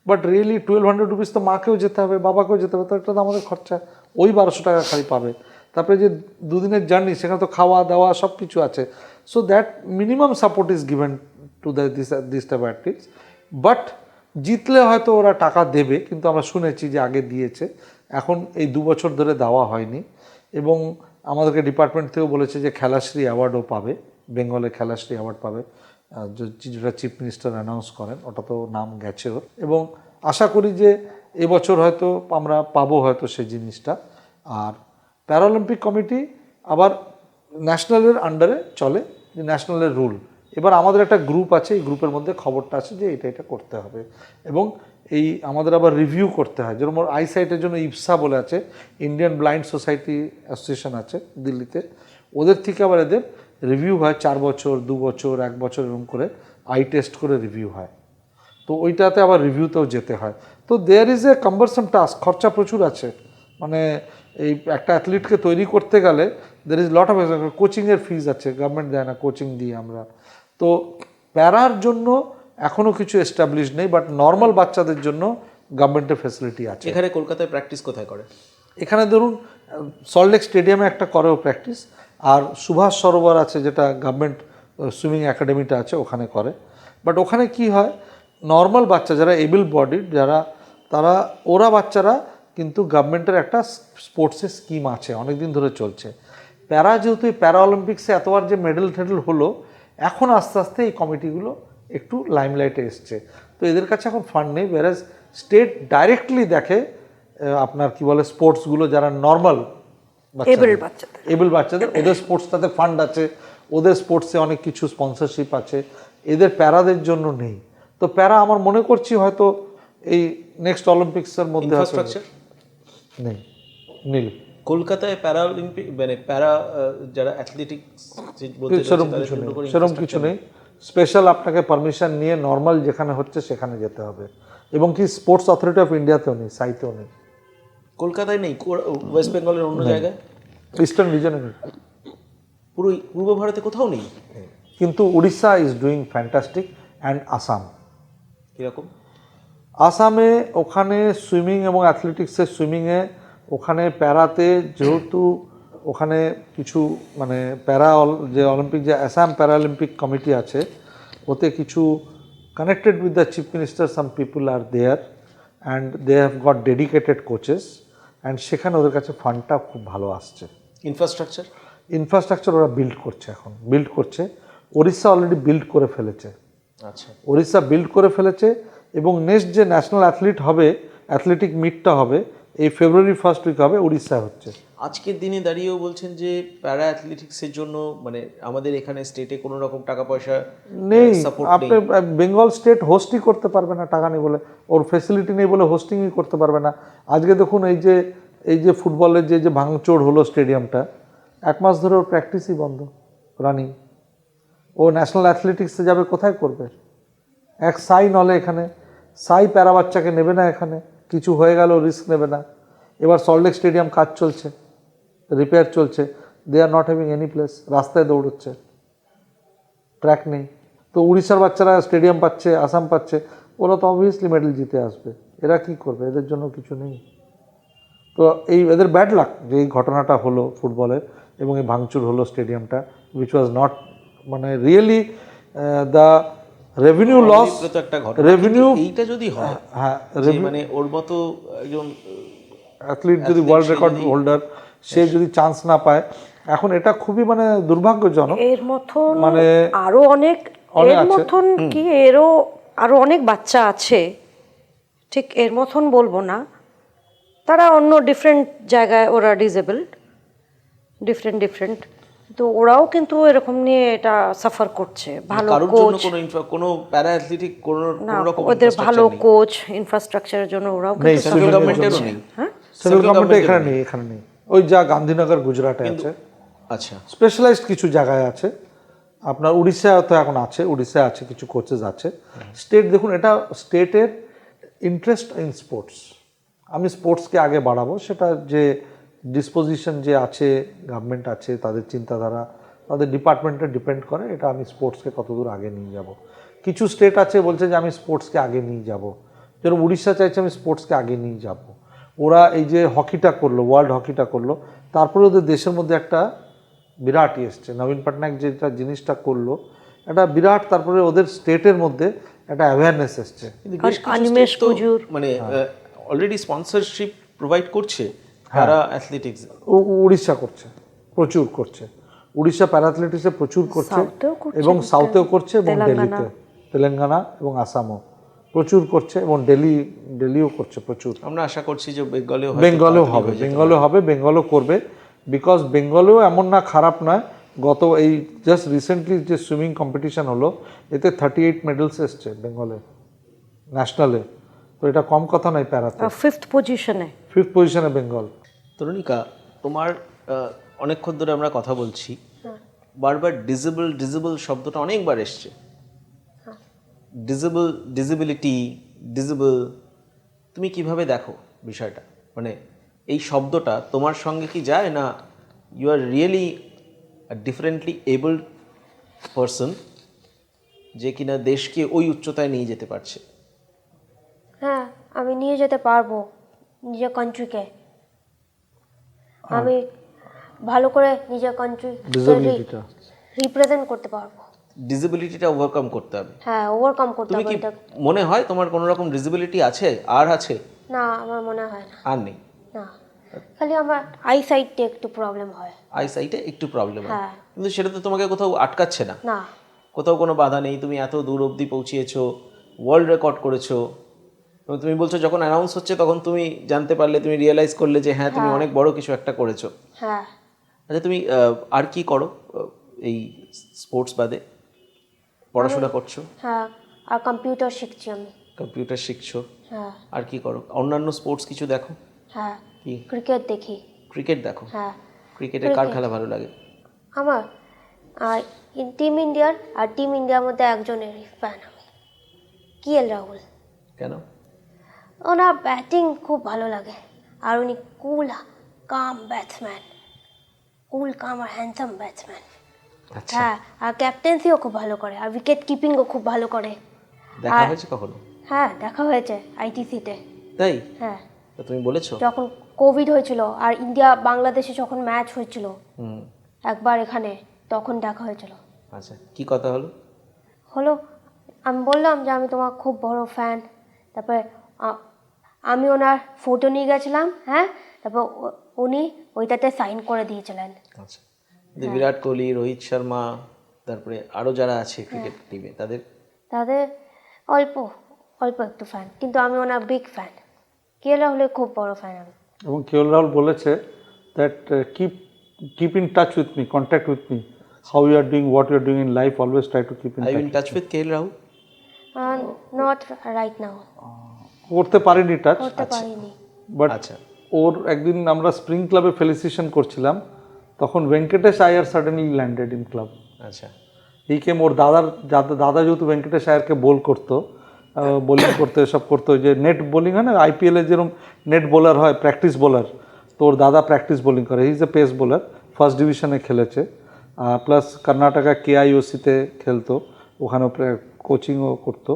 বাট রিয়েলি 1200 রুপিস তো মাকেও যেতে হবে, বাবাকেও যেতে হবে, তো এটা তো আমাদের খরচা, ওই 1200 টাকা খালি পাবে। তারপরে যে দুদিনের জার্নি, সেখানে তো খাওয়া দাওয়া সব কিছু আছে। So that minimum support is given to this type athletes. But জিতলে হয়তো ওরা টাকা দেবে, কিন্তু আমরা শুনেছি যে আগে দিয়েছে, এখন এই 2 বছর ধরে দেওয়া হয়নি। এবং আমাদেরকে ডিপার্টমেন্ট থেকেও বলেছে যে খেলাশ্রী অ্যাওয়ার্ডও পাবে, বেঙ্গলে খেলাশ্রী অ্যাওয়ার্ড পাবে, যেটা চিফ মিনিস্টার অ্যানাউন্স করেন, ওটা তো নাম গেছে ওর। এবং আশা করি যে এবছর হয়তো আমরা পাবো হয়তো সেই জিনিসটা। আর প্যারালিম্পিক কমিটি আবার ন্যাশনালের আন্ডারে চলে, যে ন্যাশনালের রুল। এবার আমাদের একটা গ্রুপ আছে, এই গ্রুপের মধ্যে খবরটা আছে যে এটা করতে হবে, এবং এই আমাদের আবার রিভিউ করতে হয়। যেরকম আইসাইটের জন্য ইপসা বলে আছে, ইন্ডিয়ান ব্লাইন্ড সোসাইটি অ্যাসোসিয়েশন আছে দিল্লিতে, ওদের থেকে আবার এদের রিভিউ হয় 4 বছর 2 বছর 1 বছর এরকম করে আই টেস্ট করে রিভিউ হয়। তো ওইটাতে আবার রিভিউতেও যেতে হয়। তো দেয়ার ইজ এ কাম্বারসাম টাস্ক, খরচা প্রচুর আছে। মানে এই একটা অ্যাথলিটকে তৈরি করতে গেলে দের ইজ লট অফ কোচিংয়ের ফিজ আছে, গভর্নমেন্ট দেয় না, কোচিং দিই আমরা। তো প্যারার জন্য এখনও কিছু এস্টাবলিশ নেই, বাট নর্মাল বাচ্চাদের জন্য গভর্নমেন্টের ফেসিলিটি আছে। এখানে কলকাতায় প্র্যাকটিস কোথায় করে? এখানে ধরুন সল্টলেক স্টেডিয়ামে একটা করেও প্র্যাকটিস, আর সুভাষ সরোবর আছে যেটা গভর্নমেন্ট সুইমিং একাডেমিটা আছে, ওখানে করে। বাট ওখানে কি হয়, নর্মাল বাচ্চা যারা এবল বডিড যারা, ওরা বাচ্চারা কিন্তু গভর্নমেন্টের একটা স্পোর্টসের স্কিম আছে, অনেক দিন ধরে চলছে। প্যারা যেহেতু এই প্যারা অলিম্পিক্সে এতবার যে মেডেল টেডেল হলো, এখন আস্তে আস্তে এই কমিটিগুলো একটু লাইমলাইটে এসছে। তো এদের কাছে এখন ফান্ড নেই, ওয়্যারএজ স্টেট ডাইরেক্টলি দেখে আপনার কি বলে স্পোর্টসগুলো যারা নর্মাল এবল বাচ্চাদের, ওদের স্পোর্টসটাতে ফান্ড আছে, ওদের স্পোর্টসে অনেক কিছু স্পন্সরশিপ আছে, এদের প্যারাদের জন্য নেই। তো প্যারা আমার মনে করছি হয়তো এই নেক্সট অলিম্পিক্সের মধ্যে ইনফ্রাস্ট্রাকচার নেই, নীল। কলকাতায় প্যারা অলিম্পিক মানে প্যারা যারা অ্যাথলেটিক্স সেরকম কিছু নেই। স্পেশাল আপনাকে পারমিশন নিয়ে নর্মাল যেখানে হচ্ছে সেখানে যেতে হবে, এবং কি স্পোর্টস অথরিটি অফ ইন্ডিয়াতেও নেই, সাইতেও নেই। কলকাতায় নেই, ওয়েস্ট বেঙ্গলের অন্য জায়গায়, ইস্টার্ন রিজনে নেই, পুরো পূর্ব ভারতে কোথাও নেই। কিন্তু Orissa is doing fantastic and Assam. কীরকম? আসামে ওখানে সুইমিং এবং অ্যাথলেটিক্সের সুইমিংয়ে, ওখানে প্যারাতে যেহেতু ওখানে কিছু মানে যে অলিম্পিক যে আসাম প্যারালিম্পিক কমিটি আছে, ওতে কিছু connected with the chief minister, some people are there and they have got dedicated coaches, and সেখানে ওদের কাছে ফান্ডটা খুব ভালো আসছে। ইনফ্রাস্ট্রাকচার ওরা বিল্ড করছে। ওড়িশা অলরেডি বিল্ড করে ফেলেছে। আচ্ছা, ওড়িশা বিল্ড করে ফেলেছে, এবং নেক্সট যে ন্যাশনাল অ্যাথলেটিক মিটটা হবে এই ফেব্রুয়ারি ফার্স্ট উইক হবে, উড়িষ্যায় হচ্ছে। আজকের দিনে দাঁড়িয়েও বলছেন যে প্যারা অ্যাথলেটিক্সের জন্য মানে আমাদের এখানে স্টেটে কোনো রকম টাকা পয়সা নেই। আপনি বেঙ্গল স্টেট হোস্টই করতে পারবে না, টাকা নেই বলে, ওর ফেসিলিটি নেই বলে হোস্টিংই করতে পারবে না। আজকে দেখুন এই যে ফুটবলের যে ভাঙচুর হলো স্টেডিয়ামটা, 1 মাস ধরে ওর প্র্যাকটিসই বন্ধ, রানিং। ও ন্যাশনাল অ্যাথলেটিক্সে যাবে কোথায় করবে? এক সাই নলে এখানে সাই প্যারা বাচ্চাকে নেবে না, এখানে কিছু হয়ে গেল রিস্ক নেবে না। এবার সল্টলেক স্টেডিয়াম কাজ চলছে, রিপেয়ার চলছে, they are not having any place, রাস্তায় দৌড়চ্ছে, ট্র্যাক নেই। তো উড়িষ্যার বাচ্চারা স্টেডিয়াম পাচ্ছে, আসাম পাচ্ছে, ওরা তো অবভিয়াসলি মেডেল জিতে আসবে। এরা কি করবে? এদের জন্য কিছু নেই। তো এদের ব্যাড লাক যে এই ঘটনাটা হলো ফুটবলের, এবং এই ভাঙচুর হলো স্টেডিয়ামটা, উইচ ওয়াজ নট মানে really the revenue loss. Revenue এইটা যদি হয়, হ্যাঁ, মানে ওর মতো একজন অ্যাথলিট যদি ওয়ার্ল্ড রেকর্ড হোল্ডার, সে যদি চান্স না পায়, এখন এটা খুবই মানে দুর্ভাগ্যজনক। এর মতন মানে আরো অনেক এর মতন কি আরো অনেক বাচ্চা আছে, ঠিক এর মতন বলবো না, তারা অন্য ডিফারেন্ট জায়গায়, ওরা ডিসেবলড ডিফারেন্ট, তো ওরাও কিন্তু এরকম নিয়ে এটা সাফার করছে। ভালো কোচ, কোনো প্যারা অ্যাথলেটিক কোনো রকম ওদের ভালো কোচ, ইনফ্রাস্ট্রাকচারের জন্য ওরাও কিন্তু সেন্ট্রাল গভর্নমেন্টেরও নেই। হ্যাঁ, সেন্ট্রাল গভর্নমেন্ট এখানে নেই। ওই যা গান্ধীনগর গুজরাটে আছে, আচ্ছা, স্পেশালাইজড কিছু জায়গায় আছে। আপনার উড়িষ্যায় তো এখন আছে, উড়িষ্যায় আছে কিছু কোচেস আছে। স্টেট দেখুন, এটা স্টেটের ইন্টারেস্ট ইন স্পোর্টস। আমি স্পোর্টসকে আগে বাড়াবো, সেটা যে ডিসপোজিশন যে আছে, গভর্নমেন্ট আছে, তাদের চিন্তাধারা, তাদের ডিপার্টমেন্টে ডিপেন্ড করে এটা আমি স্পোর্টসকে কতদূর আগে নিয়ে যাব। কিছু স্টেট আছে বলছে যে আমি স্পোর্টসকে আগে নিয়ে যাব, যেরকম উড়িষ্যা চাইছে আমি স্পোর্টসকে আগে নিয়ে যাব। ওরা এই যে হকিটা করলো, ওয়ার্ল্ড হকিটা করলো, তারপরে ওদের দেশের মধ্যে একটা বিরাট এসছে, নবীন পটনায়ক যেটা জিনিসটা করলো, একটা বিরাট, তারপরে ওদের স্টেটের মধ্যে একটা অ্যাওয়ারনেস এসছে। মানে অলরেডি স্পন্সরশিপ প্রোভাইড করছে প্যারা অ্যাথলেটিক্স। উড়িষ্যা করছে, প্রচুর করছে। উড়িষ্যা প্যারা অ্যাথলেটিক্সে প্রচুর করছে, এবং সাউথেও করছে, এবং দিল্লিতে, তেলেঙ্গানা এবং আসামও প্রচুর করছে, এবং দিল্লিও করছে প্রচুর। আমরা আশা করছি যে বেঙ্গলেও হবে, বেঙ্গলও করবে, বিকজ বেঙ্গলেও এমন না খারাপ নয়। গত এই জাস্ট রিসেন্টলি যে সুইমিং কম্পিটিশন হলো, এতে 38 মেডেলস এসছে বেঙ্গলে ন্যাশনালে। তো এটা কম কথা নয়। প্যারাতে 5th পজিশনে বেঙ্গল। তরুণিকা, তোমার অনেকক্ষণ ধরে আমরা কথা বলছি, বারবার ডিজেবল শব্দটা অনেকবার এসছে। ডিজেবিলিটি, ডিজেবল, তুমি কিভাবে দেখো বিষয়টা? মানে এই শব্দটা তোমার সঙ্গে কি যায়, না you are really differently abled person যে কিনা দেশকে ওই উচ্চতায় নিয়ে যেতে পারছে? হ্যাঁ, আমি নিয়ে যেতে পারবো নিজের কান্ট্রিকে। আমি ভালো করে নিজের কান্ট্রি ডিসেবিলিটিটা রিপ্রেজেন্ট করতে পারবো। ডিসেবিলিটিটা ওভারকাম করতে হবে। হ্যাঁ, ওভারকাম করতে তুমি হবে কি এটা। মনে হয় তোমার কোনো রকম ডিসেবিলিটি আছে, আর আছে? না, আমার মনে হয় না। আর নেই? না, খালি আমার আইসাইটে একটু প্রবলেম হয়। আইসাইটে একটু প্রবলেম হয়, হ্যাঁ। কিন্তু সেটা তো তোমাকে কোথাও আটকাচ্ছে না, না, কোথাও কোনো বাধা নেই। তুমি এত দূর অবধি পৌঁছিয়েছো, ওয়ার্ল্ড রেকর্ড করেছো, এবং তুমি বলছো যখন অ্যানাউন্স হচ্ছে তখন তুমি জানতে পারলে, তুমি রিয়েলাইজ করলে যে হ্যাঁ তুমি অনেক বড় কিছু একটা করেছো। হ্যাঁ। আচ্ছা, তুমি আর কি করো এই স্পোর্টস বাদে? পড়াশোনা করছো? হ্যাঁ, আর কম্পিউটার শিখছি আমি। কম্পিউটার শিখছো? হ্যাঁ। আর কি করো? অন্যান্য স্পোর্টস কিছু দেখো? হ্যাঁ, কি? ক্রিকেট দেখি। ক্রিকেট দেখো? হ্যাঁ, ক্রিকেটে কার খেলা ভালো লাগে? আমার টিম ইন্ডিয়ার, আর টিম ইন্ডিয়ার মধ্যে একজনের ফ্যান আমি, KL রাহুল। কেন? ওনার ব্যাটিং খুব ভালো লাগে, আর উনি কুল কাম ব্যাটসম্যান, কুল কাম আর হ্যান্ডসাম ব্যাটসম্যান। আচ্ছা, হ্যাঁ, আর ক্যাপ্টেন্সিও খুব ভালো করে, আর উইকেট কিপিংও খুব ভালো করে। দেখা হয়েছে কখনো? হ্যাঁ, দেখা হয়েছে ITC-তে। তাই? হ্যাঁ, তো তুমি বলেছো? যখন কোভিড হয়েছিল আর ইন্ডিয়া বাংলাদেশে যখন ম্যাচ হয়েছিল হুম। একবার এখানে, তখন দেখা হয়েছিল। আচ্ছা, কি কথা হলো? হলো, আমি বললাম যে আমি তোমার খুব বড় ফ্যান। তারপরে আমি ওনার ফটো নিয়ে গেছিলাম। হ্যাঁ, তারপর উনি ওইটাতে সাইন করে দিয়েছিলেন। আচ্ছা, বিরাট কোহলি, রোহিত শর্মা, তারপরে আরো যারা আছে ক্রিকেট টিমে, তাদের অল্প অল্প একটু ফ্যান, কিন্তু আমি ওনার বিগ ফ্যান। KL রাহুলের খুব বড় ফ্যান আমি। এবং KL রাহুল বলেছে that keep in touch with me, contact with me, how you are doing, what you are doing in life, always try to keep in I in touch. Touch with KL Rahul? Not right now, করতে পারিনি touch, করতে পারিনি। But আচ্ছা। ওর একদিন আমরা spring ক্লাবে felicitation করছিলাম, তখন ভেঙ্কটেশ আয়ার সাডেনলি ল্যান্ডেড ইন ক্লাব। আচ্ছা। এই কেম ওর দাদা যেহেতু ভেঙ্কটেশ আয়ারকে করতো, বোলিং করতো, এসব করতো, যে নেট বোলিং হয় না IPL-এ যেরকম নেট বোলার হয়, প্র্যাকটিস বোলার, তো ওর দাদা প্র্যাকটিস বোলিং করে। He is a pace bowler, first ডিভিশনে খেলেছে, প্লাস কর্ণাটকা KIOC-তে খেলতো, ওখানেও কোচিংও করতো।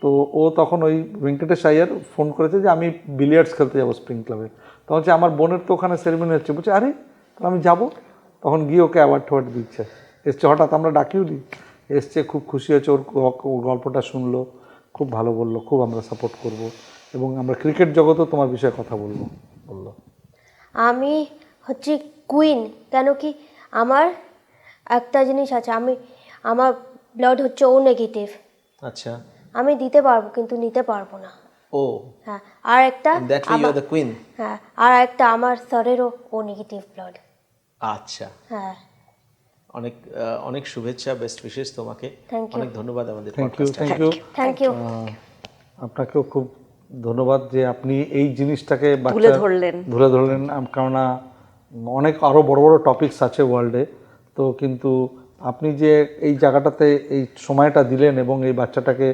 তো ও তখন ওই ভেঙ্কটেশ আয়ার ফোন করেছে যে আমি বিলিয়ার্ডস খেলতে যাবো স্প্রিং ক্লাবে। তখন হচ্ছে আমার বোনের তো ওখানে সেরেমনি হচ্ছে, বলছে আরে আমি যাবো। তখন গিয়ে ওকে অ্যাওয়ার্ড ট্যাওয়ার্ড দিচ্ছে, এসছে হঠাৎ, আমরা ডাকিও নি, এসছে, খুব খুশি হয়েছে, ওর গল্পটা শুনলো, খুব ভালো বললো, খুব আমরা সাপোর্ট করব, এবং আমরা ক্রিকেট জগতেও তোমার বিষয়ে কথা বলবো বললো। আমি হচ্ছে কুইন, কেন কি আমার একটা জিনিস আছে, আমার ব্লাড হচ্ছে O নেগেটিভ। আচ্ছা। আমি দিতে পারবো কিন্তু নিতে পারবো না। ও, হ্যাঁ, আর একটা that you are the queen. হ্যাঁ, আর একটা আমার স্যারেরও O নেগেটিভ ব্লাড। আচ্ছা, হ্যাঁ, অনেক অনেক শুভেচ্ছা, বেস্ট উইশেস তোমাকে। Thank you. অনেক ধন্যবাদ আমাদের থ্যাংক ইউ, পডকাস্টে। Thank you. Thank you. আপনাকেও খুব ধন্যবাদ যে আপনি এই জিনিসটাকে তুলে ধরলেন। কেননা অনেক আরও বড় বড় টপিকস আছে ওয়ার্ল্ডে, তো কিন্তু আপনি যে এই জায়গাটাতে এই সময়টা দিলেন এবং এই বাচ্চাটাকে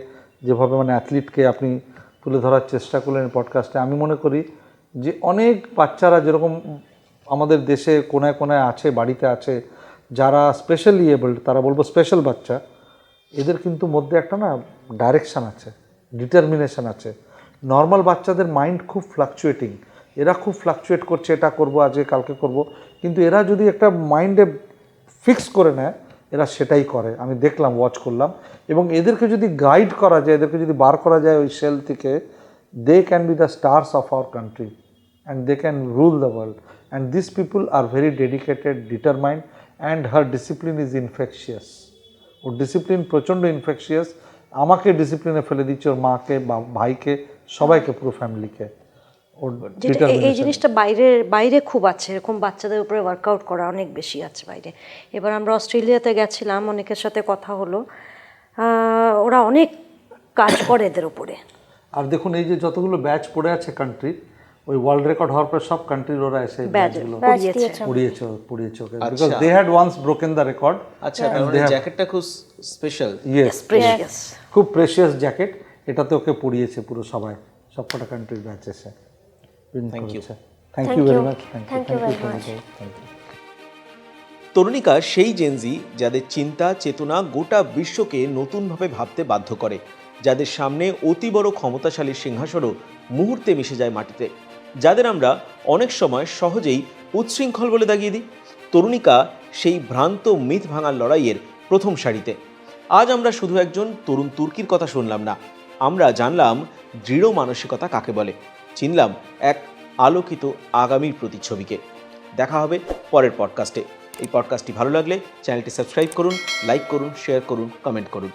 যেভাবে মানে অ্যাথলিটকে আপনি তুলে ধরার চেষ্টা করলেন পডকাস্টে, আমি মনে করি যে অনেক বাচ্চারা যেরকম আমাদের দেশে কোনায় কোনায় আছে, বাড়িতে আছে, যারা স্পেশালি এবলড, তারা বলবো স্পেশাল বাচ্চা, এদের কিন্তু মধ্যে একটা না ডাইরেকশান আছে, ডিটারমিনেশন আছে। নর্মাল বাচ্চাদের মাইন্ড খুব ফ্লাকচুয়েটিং, এরা খুব ফ্লাকচুয়েট করছে, এটা করব আজকে, কালকে করব, কিন্তু এরা যদি একটা মাইন্ডে ফিক্স করে নেয়, এরা সেটাই করে। আমি দেখলাম, ওয়াচ করলাম, এবং এদেরকে যদি গাইড করা যায়, এদেরকে যদি বার করা যায় ওই সেল থেকে, they can be the stars of our country and they can rule the world. And this people are very dedicated, determined, and her discipline is infectious. ওর ডিসিপ্লিন প্রচণ্ড ইনফেকশিয়াস, আমাকে ডিসিপ্লিনে ফেলে দিচ্ছে, ওর মাকে, ভাইকে, সবাইকে, পুরো ফ্যামিলিকে। ওর যেটা এই জিনিসটা বাইরে খুব আছে, এরকম বাচ্চাদের উপরে ওয়ার্কআউট করা অনেক বেশি আছে বাইরে। এবার আমরা অস্ট্রেলিয়াতে গেছিলাম, অনেকের সাথে কথা হলো, ওরা অনেক কাজ করে এদের উপরে। আর দেখুন, এই যে যতগুলো ব্যাচ পড়ে আছে কান্ট্রি, ওই ওয়ার্ল্ড রেকর্ড হওয়ার পর সব কান্ট্রির ওরা এসে ব্যাচগুলো ব্যাচ দিয়েছে পড়িয়েছে ওকে, because they had once broken the record. আচ্ছা, তার মানে জ্যাকেটটা খুব স্পেশাল। Yes, precious. খুব প্রেশিয়াস জ্যাকেট, এটাতে ওকে পড়িয়েছে পুরো সবাই, সবকটা কান্ট্রির ব্যাচ এসে। Thank you very much, Thank you very much. Tarunika সেই জেনজি যাদের চিন্তা চেতনা গোটা বিশ্বকে নতুনভাবে ভাবতে বাধ্য করে, যাদের সামনে অতি বড় ক্ষমতাশালী সিংহাসনও মুহূর্তে মিশে যায় মাটিতে, যাদের আমরা অনেক সময় সহজেই উচ্ছৃঙ্খল বলে দাগিয়ে দিই। তরুণিকা সেই ভ্রান্ত মিথ ভাঙার লড়াইয়ের প্রথম সারিতে। আজ আমরা শুধু একজন তরুণ তুর্কির কথা শুনলাম না, আমরা জানলাম দৃঢ় মানসিকতা কাকে বলে, চিনলাম এক আলোকিত আগামীর প্রতিচ্ছবিকে। দেখা হবে পরের পডকাস্টে। এই পডকাস্টটি ভালো লাগলে চ্যানেলটি সাবস্ক্রাইব করুন, লাইক করুন, শেয়ার করুন, কমেন্ট করুন।